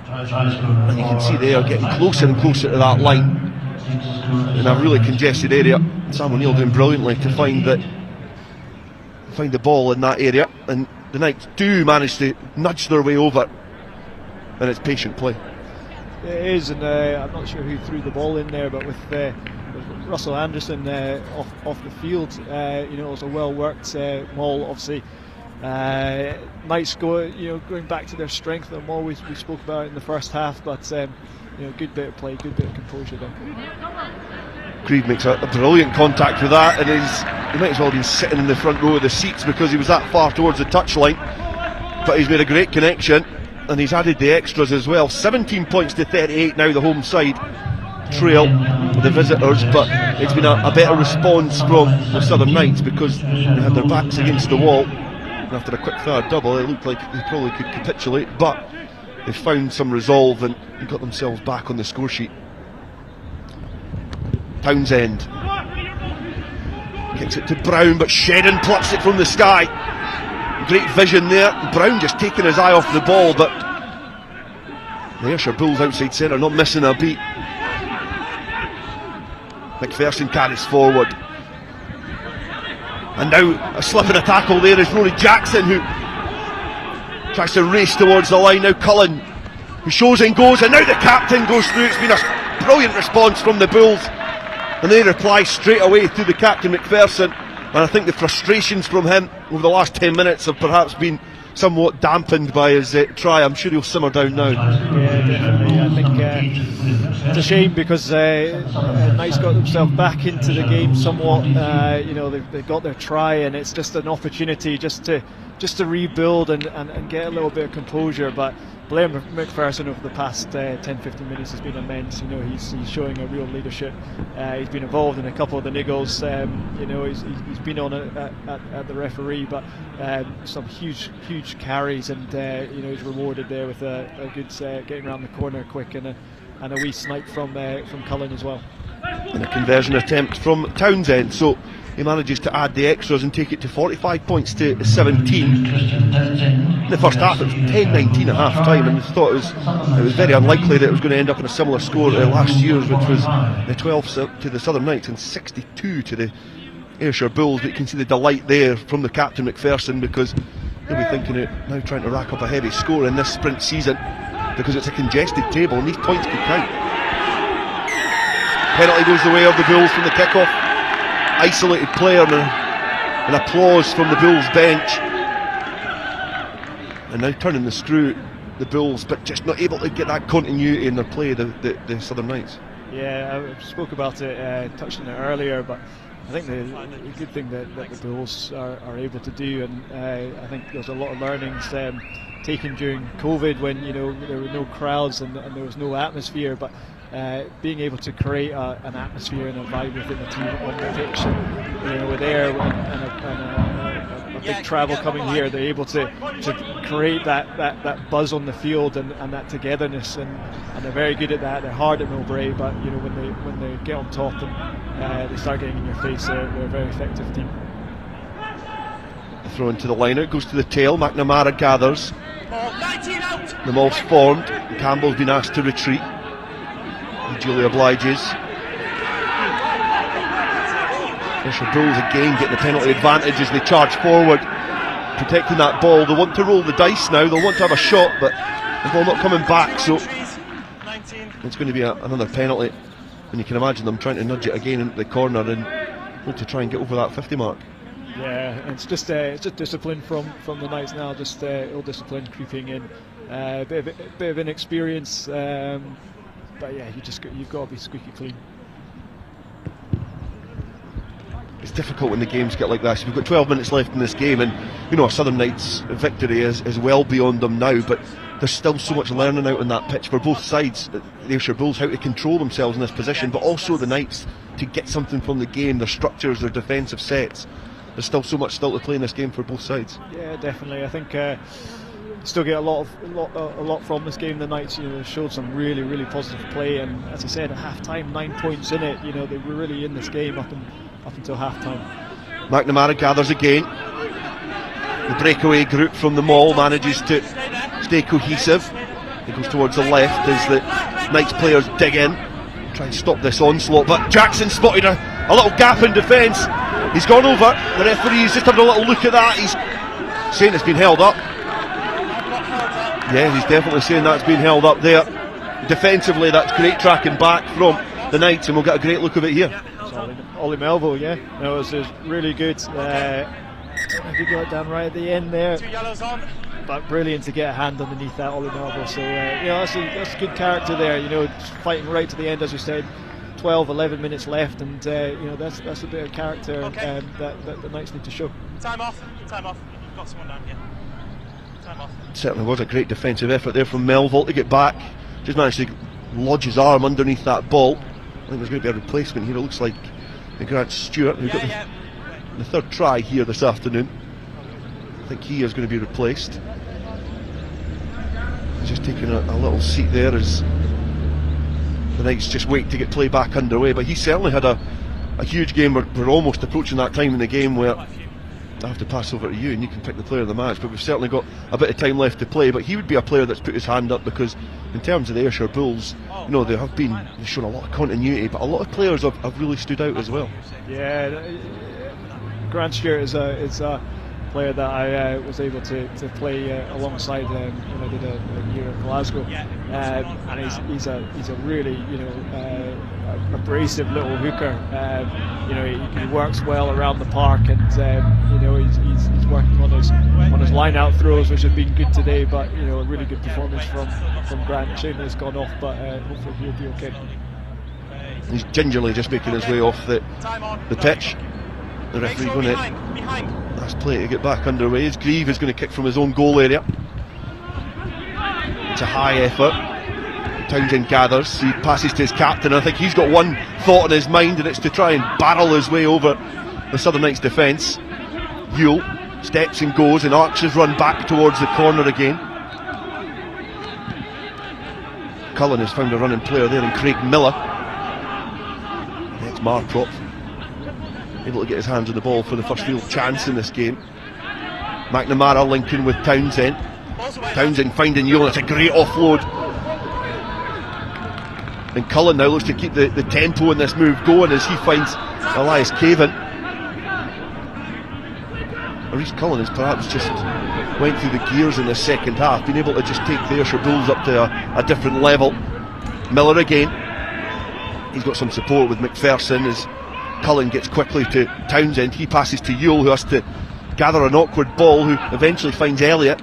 And you can see they are getting closer and closer to that line in a really congested area. Sam O'Neill doing brilliantly to find the ball in that area, and the Knights do manage to nudge their way over, and it's patient play. It is, and I'm not sure who threw the ball in there, but with Russell Anderson off the field, it was a well worked maul. Obviously, Knights going back to their strength that maul we spoke about in the first half, but good bit of play, good bit of composure there. Creed makes a brilliant contact with that, and he might as well have been sitting in the front row of the seats because he was that far towards the touchline. But he's made a great connection, and he's added the extras as well. 17 points to 38 now, the home side trail the visitors, but it's been a better response from the Southern Knights because they had their backs against the wall. And after a quick third double, it looked like they probably could capitulate, but they found some resolve and got themselves back on the score sheet. Townsend kicks it to Brown, but Shedden plucks it from the sky. Great vision there. Brown just taking his eye off the ball, but the Ayrshire Bulls outside centre not missing a beat. McPherson carries forward, and now a slip in a tackle there is Rory Jackson, who tries to race towards the line. Now Cullen, who shows and goes, and now the captain goes through. It's been a brilliant response from the Bulls, and they reply straight away to the captain McPherson. And I think the frustrations from him over the last 10 minutes have perhaps been somewhat dampened by his try. I'm sure he'll simmer down now. Yeah, definitely. I think it's a shame because Knights got themselves back into the game somewhat. They got their try, and it's just an opportunity just to rebuild and get a little bit of composure. But Blair McPherson over the past 10-15 minutes has been immense. He's showing a real leadership. He's been involved in a couple of the Niggles. He's been on at the referee, but some huge carries, and he's rewarded there with a good getting around the corner quick and a wee snipe from Cullen as well. And a conversion attempt from Townsend, so he manages to add the extras and take it to 45 points to 17. In the first half it was 10-19 at half time, and I thought it was very unlikely that it was going to end up in a similar score to last year's, which was the 12 to the Southern Knights and 62 to the Ayrshire Bulls. But you can see the delight there from the captain McPherson, because he'll be thinking of now trying to rack up a heavy score in this sprint season, because it's a congested table and these points could count. Penalty goes the way of the Bulls from the kickoff. Isolated player, and applause from the Bulls bench. And now turning the screw, the Bulls, but just not able to get that continuity in their play, the Southern Knights. Yeah, I spoke about it, touched on it earlier, but I think the good thing that the Bulls are able to do, and I think there's a lot of learnings taken during COVID when there were no crowds and there was no atmosphere, but being able to create an atmosphere and a vibe within the team on the pitch, and with air and a big travel coming here, they're able to create that buzz on the field and that togetherness, and they're very good at that. They're hard at Mowbray, but when they get on top and they start getting in your face, they're a very effective team. Throw into the line, it goes to the tail. McNamara gathers. The mall's formed. Campbell's been asked to retreat. Julia obliges. Ayrshire Bulls again getting the penalty advantage as they charge forward, protecting that ball. They want to roll the dice now, they'll want to have a shot, but the ball not coming back, so it's going to be another penalty. And you can imagine them trying to nudge it again into the corner and want to try and get over that 50 mark. Yeah, it's just discipline from the Knights now, just ill discipline creeping in, a bit of inexperience. But yeah, you've got to be squeaky clean. It's difficult when the games get like this. We've got 12 minutes left in this game, and a Southern Knights victory is well beyond them now, but there's still so much learning out on that pitch for both sides. The Ayrshire Bulls, how to control themselves in this position, but also the Knights to get something from the game, their structures, their defensive sets. There's still so much to play in this game for both sides. Yeah, definitely. I think still get a lot from this game. The Knights showed some really positive play, and as I said, at half time, 9 points in it. They were really in this game up until half time. McNamara gathers again. The breakaway group from the mall manages to stay cohesive. It goes towards the left as the Knights players dig in, try and stop this onslaught, but Jackson spotted a little gap in defence. He's gone over. The referee's just having a little look at that. He's saying it's been held up. Yeah, he's definitely saying that's been held up there. Defensively, that's great tracking back from the Knights, and we'll get a great look of it here. Ollie Melville, yeah, it was really good. If you got it down right at the end there, but brilliant to get a hand underneath that, Ollie Melville. So that's a good character there. Fighting right to the end, as you said. 11 minutes left, and that's a bit of character that the Knights need to show. Time off. Got someone down here. Time off. Certainly was a great defensive effort there from Melville to get back. Just managed to lodge his arm underneath that ball. I think there's going to be a replacement here. It looks like Grant Stewart, who got the third try here this afternoon. I think he is going to be replaced. He's just taking a little seat there as the Knights just wait to get play back underway. But he certainly had a huge game. We're almost approaching that time in the game where I have to pass over to you and you can pick the player of the match, but we've certainly got a bit of time left to play. But he would be a player that's put his hand up, because in terms of the Ayrshire Bulls, you know, they've shown a lot of continuity, but a lot of players have really stood out as well. Yeah, Grant Stewart is a player that I was able to play alongside when I did a year in Glasgow, and he's a really, you know, abrasive little hooker. You know, he works well around the park, and you know, he's working on his line out throws, which have been good today. But you know, a really good performance from Grant. Shame that it's gone off, but hopefully he'll be okay. He's gingerly just making his way off the pitch. The referee going to last play to get back underway. As Grieve is going to kick from his own goal area. It's a high effort. Townsend gathers, he passes to his captain. I think he's got one thought in his mind, and it's to try and barrel his way over the Southern Knights defence. Yule steps and goes, and arcs his run back towards the corner again. Cullen has found a running player there in Craig Miller. Next Marprop, able to get his hands on the ball for the first real chance in this game. McNamara linking with Townsend. Townsend finding Yule, it's a great offload. And Cullen now looks to keep the tempo in this move going as he finds Elias Cavan. Maurice Cullen has perhaps just went through the gears in the second half, been able to just take the Ayrshire Bulls up to a different level. Miller again, he's got some support with McPherson as Cullen gets quickly to Townsend. He passes to Yule, who has to gather an awkward ball, who eventually finds Elliott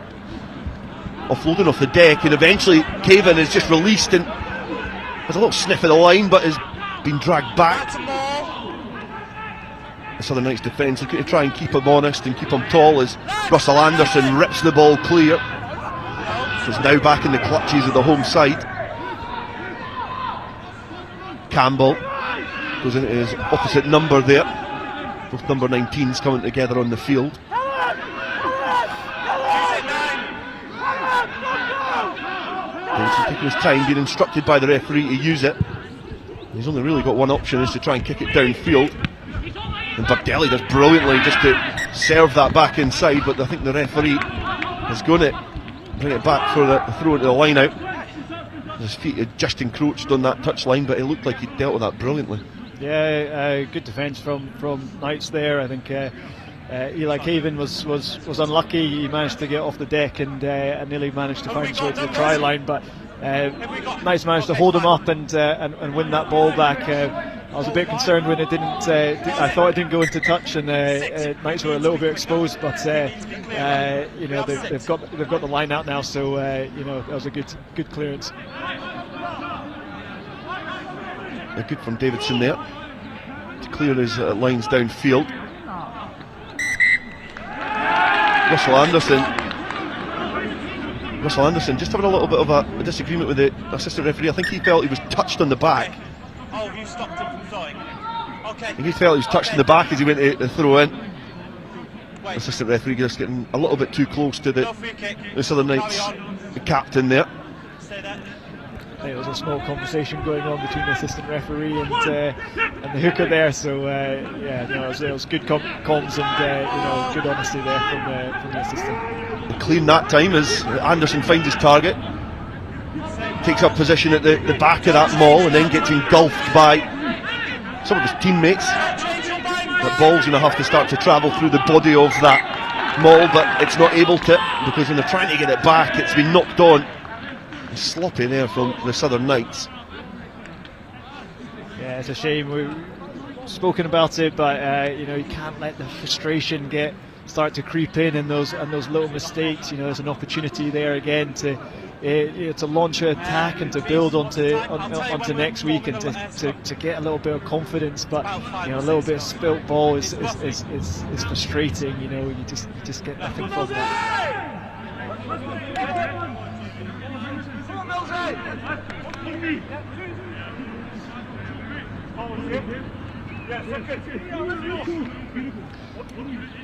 offloading off the deck, and eventually Cavan is just released and has a little sniff of the line, but has been dragged back. The Southern Knights defence looking to try and keep him honest and keep him tall as Russell Anderson rips the ball clear. So it's now back in the clutches of the home side. Campbell goes into his opposite number there. Both number 19s coming together on the field. He's taking his time, being instructed by the referee to use it. He's only really got one option, is to try and kick it downfield. And Birdelli does brilliantly just to serve that back inside, but I think the referee is going to bring it back for the throw into the line out. His feet had just encroached on that touchline, but it looked like he dealt with that brilliantly. Yeah, good defence from Knights there. I think Eli Cavan was unlucky. He managed to get off the deck and nearly managed to find his way to the try line, but Knights managed to hold him up and win that ball back. I was a bit concerned when it didn't. I thought it didn't go into touch, and Knights were a little bit exposed. But you know, they've got the line out now, so you know, that was a good clearance. Good from Davidson there to clear his lines downfield. Russell Anderson just having a little bit of a disagreement with the assistant referee. I think he felt he was touched on the back. Oh, you stopped him from throwing. Okay. He felt he was touched in the back as he went to throw in. The assistant referee just getting a little bit too close to the Southern Knights, the captain there. Stay there. I think there was a small conversation going on between the assistant referee and the hooker there. So yeah, no, it was good comms and you know, good honesty there from the assistant. Clean that time as Anderson finds his target, takes up position at the back of that maul, and then gets engulfed by some of his teammates. That ball's going to have to start to travel through the body of that maul, but it's not able to, because when they're trying to get it back, it's been knocked on. Sloppy there from the Southern Knights. Yeah, it's a shame. We've spoken about it, but you know, you can't let the frustration start to creep in, and those little mistakes. You know, there's an opportunity there again to launch an attack and to build onto next week, and to get a little bit of confidence. But you know, a little bit of spilt ball is frustrating. You know, you just get nothing from that.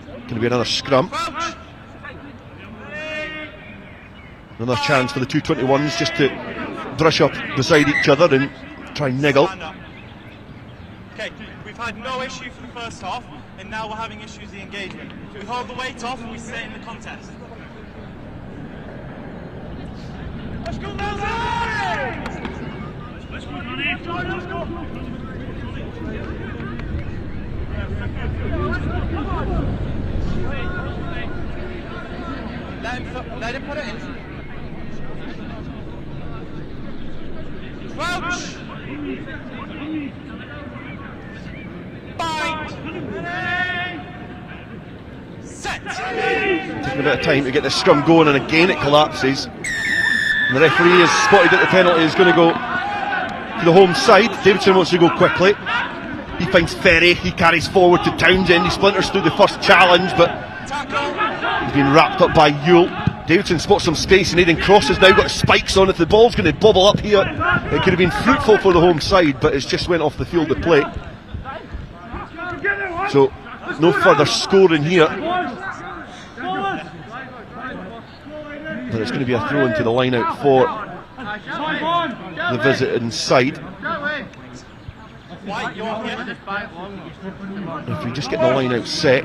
Going to be another scrum. Another chance for the 221s just to brush up beside each other and try and niggle. Okay, we've had no issue for the first half, and now we're having issues with the engagement. We hold the weight off and we stay in the contest. Let's go, Nelson! Let's go, let's go! Let him put it in. Crouch! Bind! Set! Taking a bit of time to get the scrum going, and again it collapses. And the referee has spotted that the penalty is going to go to the home side. Davidson wants to go quickly. He finds Ferry, he carries forward to Townsend, he splinters through the first challenge, but he's been wrapped up by Yule. Davidson spots some space, and Aidan Cross has now got spikes on. If the ball's going to bobble up here, it could have been fruitful for the home side, but it's just went off the field of play. So no further scoring here, but it's going to be a throw into the line out for the visiting side. If we just get the line out set.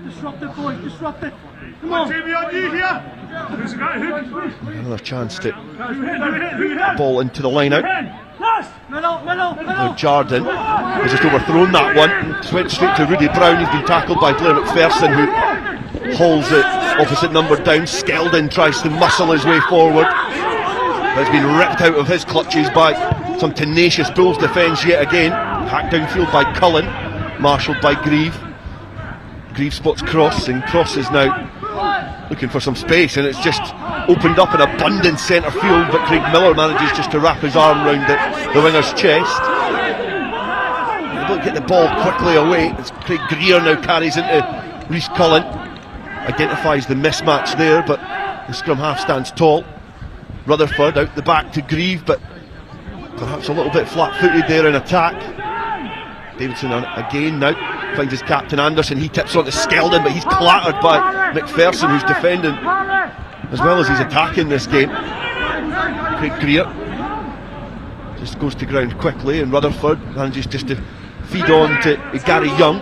Disrupt it, boy, disrupt it. Come on. Another chance to ball into the line out. Now Jardine has just overthrown that one and went straight to Rudy Brown. He's been tackled by Blair McPherson, who hauls it opposite number down. Skeldon tries to muscle his way forward, but has been ripped out of his clutches by some tenacious Bulls defence yet again. Hacked downfield by Cullen, marshalled by Grieve. Grieve spots Cross, and Cross is now looking for some space, and it's just opened up in abundant centre field, but Craig Miller manages just to wrap his arm round the winger's chest. They don't get the ball quickly away. It's Craig Greer now carries into Rhys Cullen, identifies the mismatch there, but the scrum half stands tall. Rutherford out the back to Grieve, but perhaps a little bit flat-footed there in attack. Davidson again now finds his captain Anderson. He tips on to Skeldon, but he's clattered by McPherson, who's defending as well as he's attacking this game. Craig Greer just goes to ground quickly, and Rutherford manages just to feed on to Gary Young.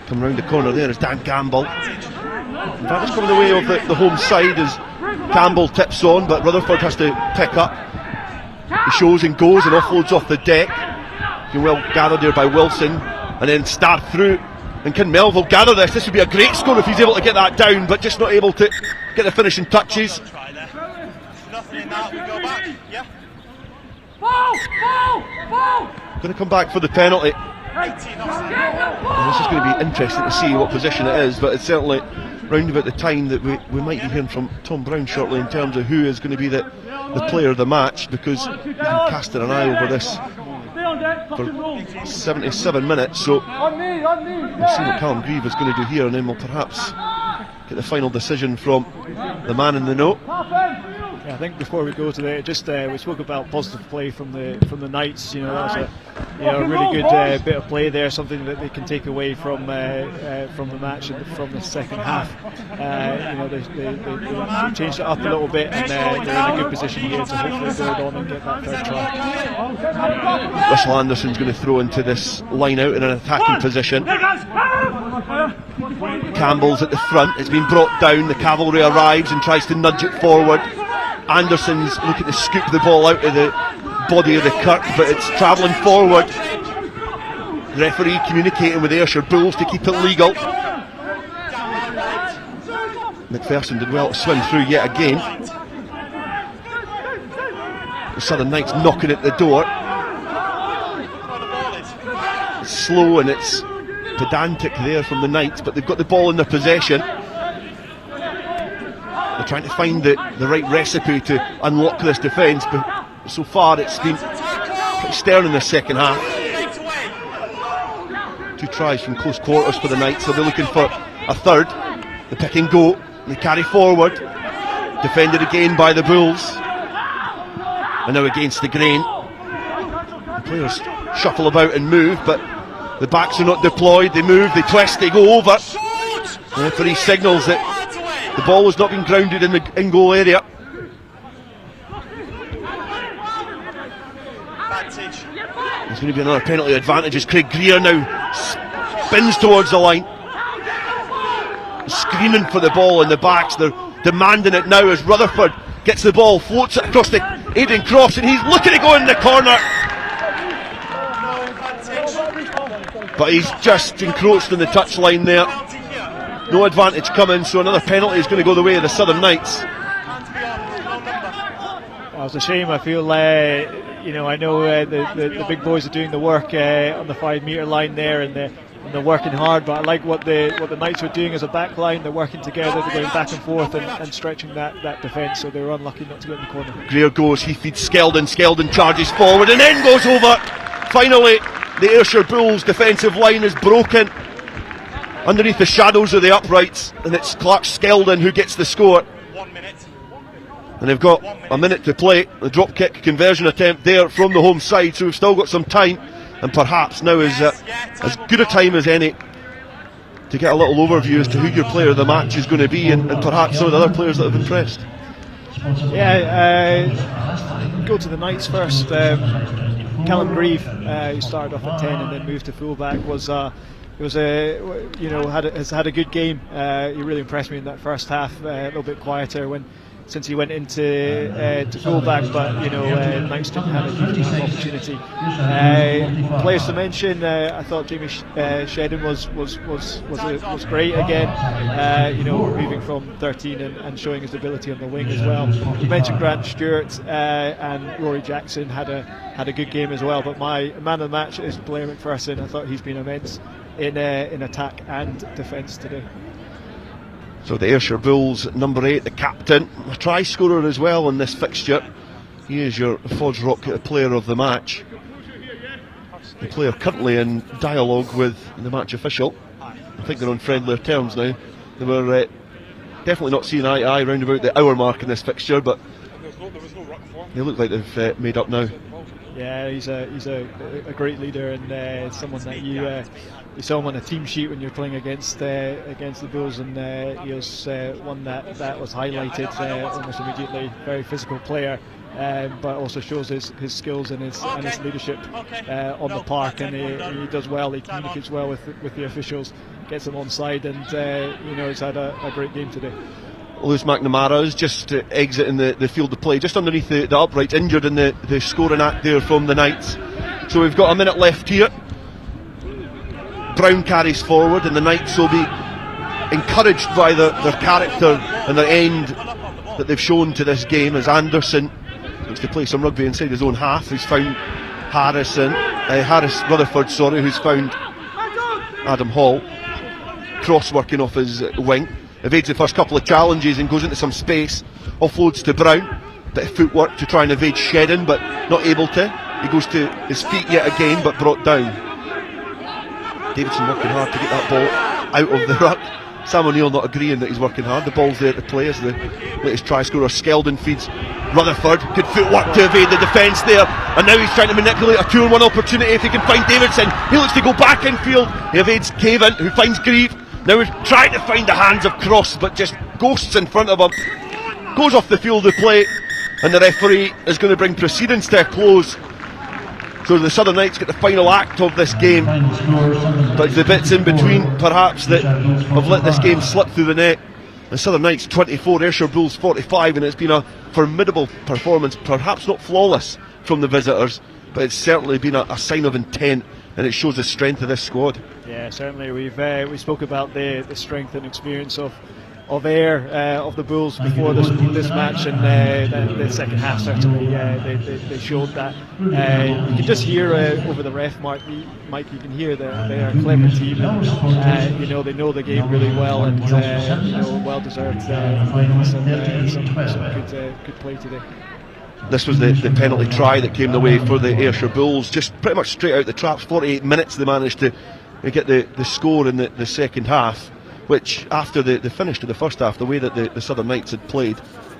Come round the corner there is Dan Campbell. In fact, it's coming the way of the home side as Campbell tips on, but Rutherford has to pick up. He shows and goes and offloads off the deck. Well gathered there by Wilson, and then stabbed through. And can Melville gather this? This would be a great score if he's able to get that down, but just not able to get the finishing touches. Nothing in that, we go back. Yeah. Going to come back for the penalty. And this is going to be interesting to see what position it is, but it's certainly round about the time that we might be hearing from Tom Brown shortly in terms of who is going to be the player of the match, because he's been casting an eye over this for 77 minutes, so we'll see what Callum Grieve is going to do here, and then we'll perhaps get the final decision from the man in the know. Yeah, I think before we go to the we spoke about positive play from the Knights. You know, that was a really good bit of play there, something that they can take away from the match and from the second half. They changed it up a little bit, and they're in a good position here to hopefully build on and get that third try. Russell Anderson's going to throw into this line out in an attacking position. Campbell's at the front. It's been brought down. The cavalry arrives and tries to nudge it forward. Anderson's looking to scoop the ball out of the body of the Kirk, but it's travelling forward. The referee communicating with Ayrshire Bulls to keep it legal. McPherson did well to swim through yet again. The Southern Knights knocking at the door. It's slow and it's pedantic there from the Knights, but they've got the ball in their possession. They're trying to find the right recipe to unlock this defence, but so far it's been pretty stern in the second half. 2 tries from close quarters for the Knights, so they're looking for a third. The pick and go, they carry forward, defended again by the Bulls, and now against the grain. The players shuffle about and move, but the backs are not deployed. They move, they twist, they go over. The referee signals that the ball has not been grounded in the in-goal area. There's going to be another penalty advantage as Craig Greer now spins towards the line. Screaming for the ball in the backs. They're demanding it now as Rutherford gets the ball, floats it across the Aidan Crofts, and he's looking to go in the corner. But he's just encroached on the touchline there. No advantage coming, so another penalty is going to go the way of the Southern Knights. That was a shame. I feel, I know the big boys are doing the work on the 5 metre line there, and they're working hard. But I like what the Knights are doing as a back line. They're working together, they're going back and forth and stretching that defence. So they were unlucky not to get in the corner. Greer goes, he feeds Skeldon. Skeldon charges forward and then goes over. Finally, the Ayrshire Bulls defensive line is broken underneath the shadows of the uprights, and it's Clark Skeldon who gets the score. 1 minute. And they've got a minute to play. The drop kick conversion attempt there from the home side, so we've still got some time, and perhaps now is as good a time as any to get a little overview as to who your player of the match is going to be, and perhaps some of the other players that have impressed. Go to the Knights first. Callum Grieve, who started off at 10 and then moved to fullback, has had a good game. He really impressed me in that first half. A little bit quieter since he went into to fullback, but Knights didn't have a huge amount of opportunity. Players to mention, I thought Jamie Shedden was great again. Moving from 13 and showing his ability on the wing as well. We mentioned Grant Stewart and Rory Jackson had a good game as well. But my man of the match is Blair McPherson. I thought he's been immense in attack and defence today. So the Ayrshire Bulls, number 8, the captain, a try scorer as well in this fixture. He is your FOSROC player of the match. The player currently in dialogue with the match official. I think they're on friendlier terms now. They were definitely not seeing eye to eye round about the hour mark in this fixture, but they look like they've made up now. Yeah, he's a great leader, and someone that you saw him on a team sheet when you're playing against the Bulls, and he was one that was highlighted almost immediately. Very physical player, but also shows his skills and his leadership on the park, and he does well. He communicates well with the officials, gets them on side, and he's had a great game today. Lewis McNamara is just exiting the field of play, just underneath the upright, injured in the scoring act there from the Knights. So we've got a minute left here. Brown carries forward, and the Knights will be encouraged by their character and their end that they've shown to this game, as Anderson looks to play some rugby inside his own half. He's found Harris Rutherford, who's found Adam Hall, cross working off his wing. Evades the first couple of challenges and goes into some space. Offloads to Brown. Bit of footwork to try and evade Shedden, but not able to. He goes to his feet yet again, but brought down. Davidson working hard to get that ball out of the ruck. Sam O'Neill not agreeing that he's working hard. The ball's there to play as the latest try scorer. Skeldon feeds Rutherford. Good footwork to evade the defence there. And now he's trying to manipulate a 2-on-1 opportunity if he can find Davidson. He looks to go back in field. He evades Cavan, who finds Grieve. Now he's trying to find the hands of Cross, but just ghosts in front of him. Goes off the field of play, and the referee is going to bring proceedings to a close. So the Southern Knights get the final act of this game, but the bits in between perhaps that have let this game slip through the net. The Southern Knights 24, Ayrshire Bulls 45, and it's been a formidable performance, perhaps not flawless from the visitors, but it's certainly been a sign of intent, and it shows the strength of this squad. Yeah, certainly. We spoke about the strength and experience of Ayr, of the Bulls before this match, and the second half certainly they showed that. You can just hear over the ref, Mike. You can hear that they are a clever team, and they know the game really well, and well deserved some good play today. This was the penalty try that came the way for the Ayrshire Bulls, just pretty much straight out the traps. 48 minutes they managed to get the score in the second half, which after the finish to the first half, the way that the Southern Knights had played,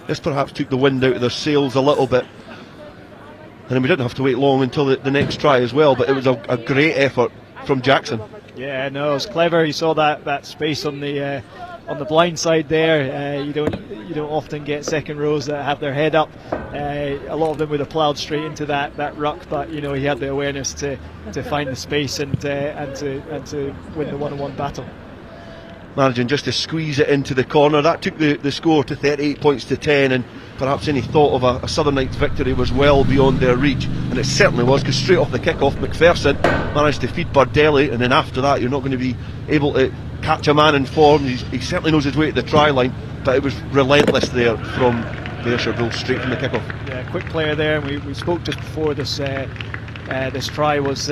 this perhaps took the wind out of their sails a little bit. And we didn't have to wait long until the next try as well, but it was a great effort from Jackson. Yeah, no, it was clever. You saw that space on the blind side there. You don't often get second rows that have their head up. A lot of them would have ploughed straight into that ruck, but he had the awareness to find the space and to win the one-on-one battle. Managing just to squeeze it into the corner. That took the score to 38 points to 10, and perhaps any thought of a Southern Knights victory was well beyond their reach, and it certainly was, because straight off the kick-off McPherson managed to feed Bardelli, and then after that you're not going to be able to catch a man in form. He certainly knows his way to the try line, but it was relentless there from the Ayrshire Bulls straight from the kick-off. Yeah, quick player there, and we spoke just before this try was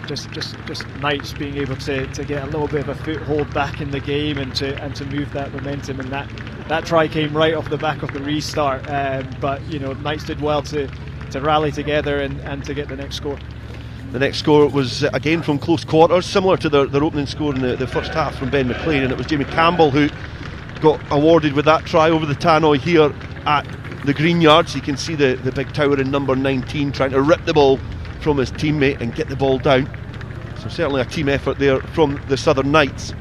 just Knights being able to get a little bit of a foothold back in the game and to move that momentum, and that try came right off the back of the restart, but Knights did well to rally together and to get the next score. The next score was again from close quarters, similar to their opening score in the first half from Ben McLean, and it was Jamie Campbell who got awarded with that try over the tannoy here at the Greenyards. You can see the big tower in number 19 trying to rip the ball from his teammate and get the ball down. So certainly a team effort there from the Southern Knights,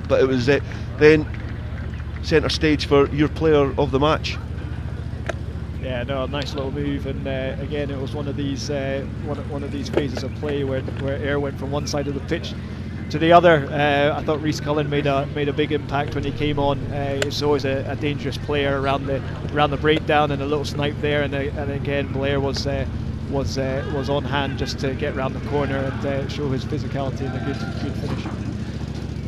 but it was then centre stage for your player of the match. Yeah, no, nice little move, and again it was one of these phases of play where Ayr went from one side of the pitch to the other. I thought Rhys Cullen made a big impact when he came on. He's always a dangerous player around the breakdown, and a little snipe there, and again Blair was on hand just to get round the corner and show his physicality and a good finish.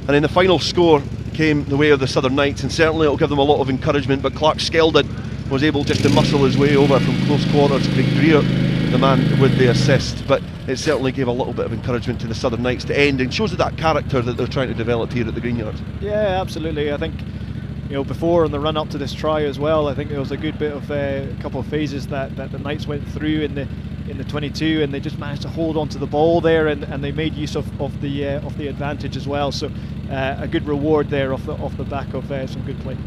And then the final score came the way of the Southern Knights, and certainly it'll give them a lot of encouragement, but Clark Skeldon was able just to muscle his way over from close quarters. Craig Greer, the man with the assist, but it certainly gave a little bit of encouragement to the Southern Knights to end, and shows that character that they're trying to develop here at the Greenyards. Yeah, absolutely. I think before on the run up to this try as well, I think there was a good bit of a couple of phases that the Knights went through in the 22, and they just managed to hold on to the ball there, and they made use of the advantage as well. So a good reward there off the back of some good play.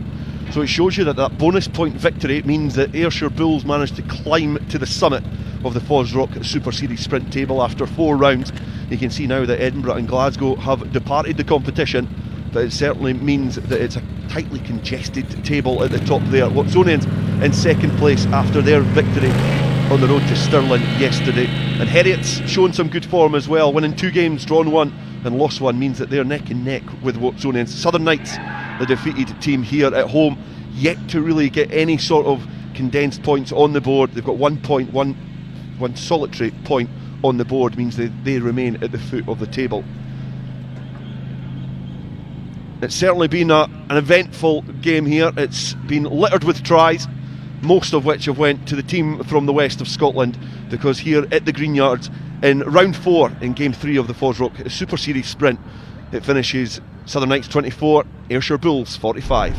So it shows you that bonus point victory means that Ayrshire Bulls managed to climb to the summit of the FOSROC Super Series Sprint table after 4 rounds. You can see now that Edinburgh and Glasgow have departed the competition, but it certainly means that it's a tightly congested table at the top there. Watsonians in second place after their victory on the road to Stirling yesterday, and Heriot's shown some good form as well, winning 2 games, drawn 1 and lost 1, means that they're neck and neck with Watsonians. Southern Knights, the defeated team here at home, yet to really get any sort of condensed points on the board. They've got 1 point, one solitary point on the board, means that they remain at the foot of the table. It's certainly been an eventful game here. It's been littered with tries, most of which have went to the team from the west of Scotland, because here at the Greenyards in round 4 in game 3 of the FOSROC Super Series Sprint, it finishes Southern Knights 24, Ayrshire Bulls 45.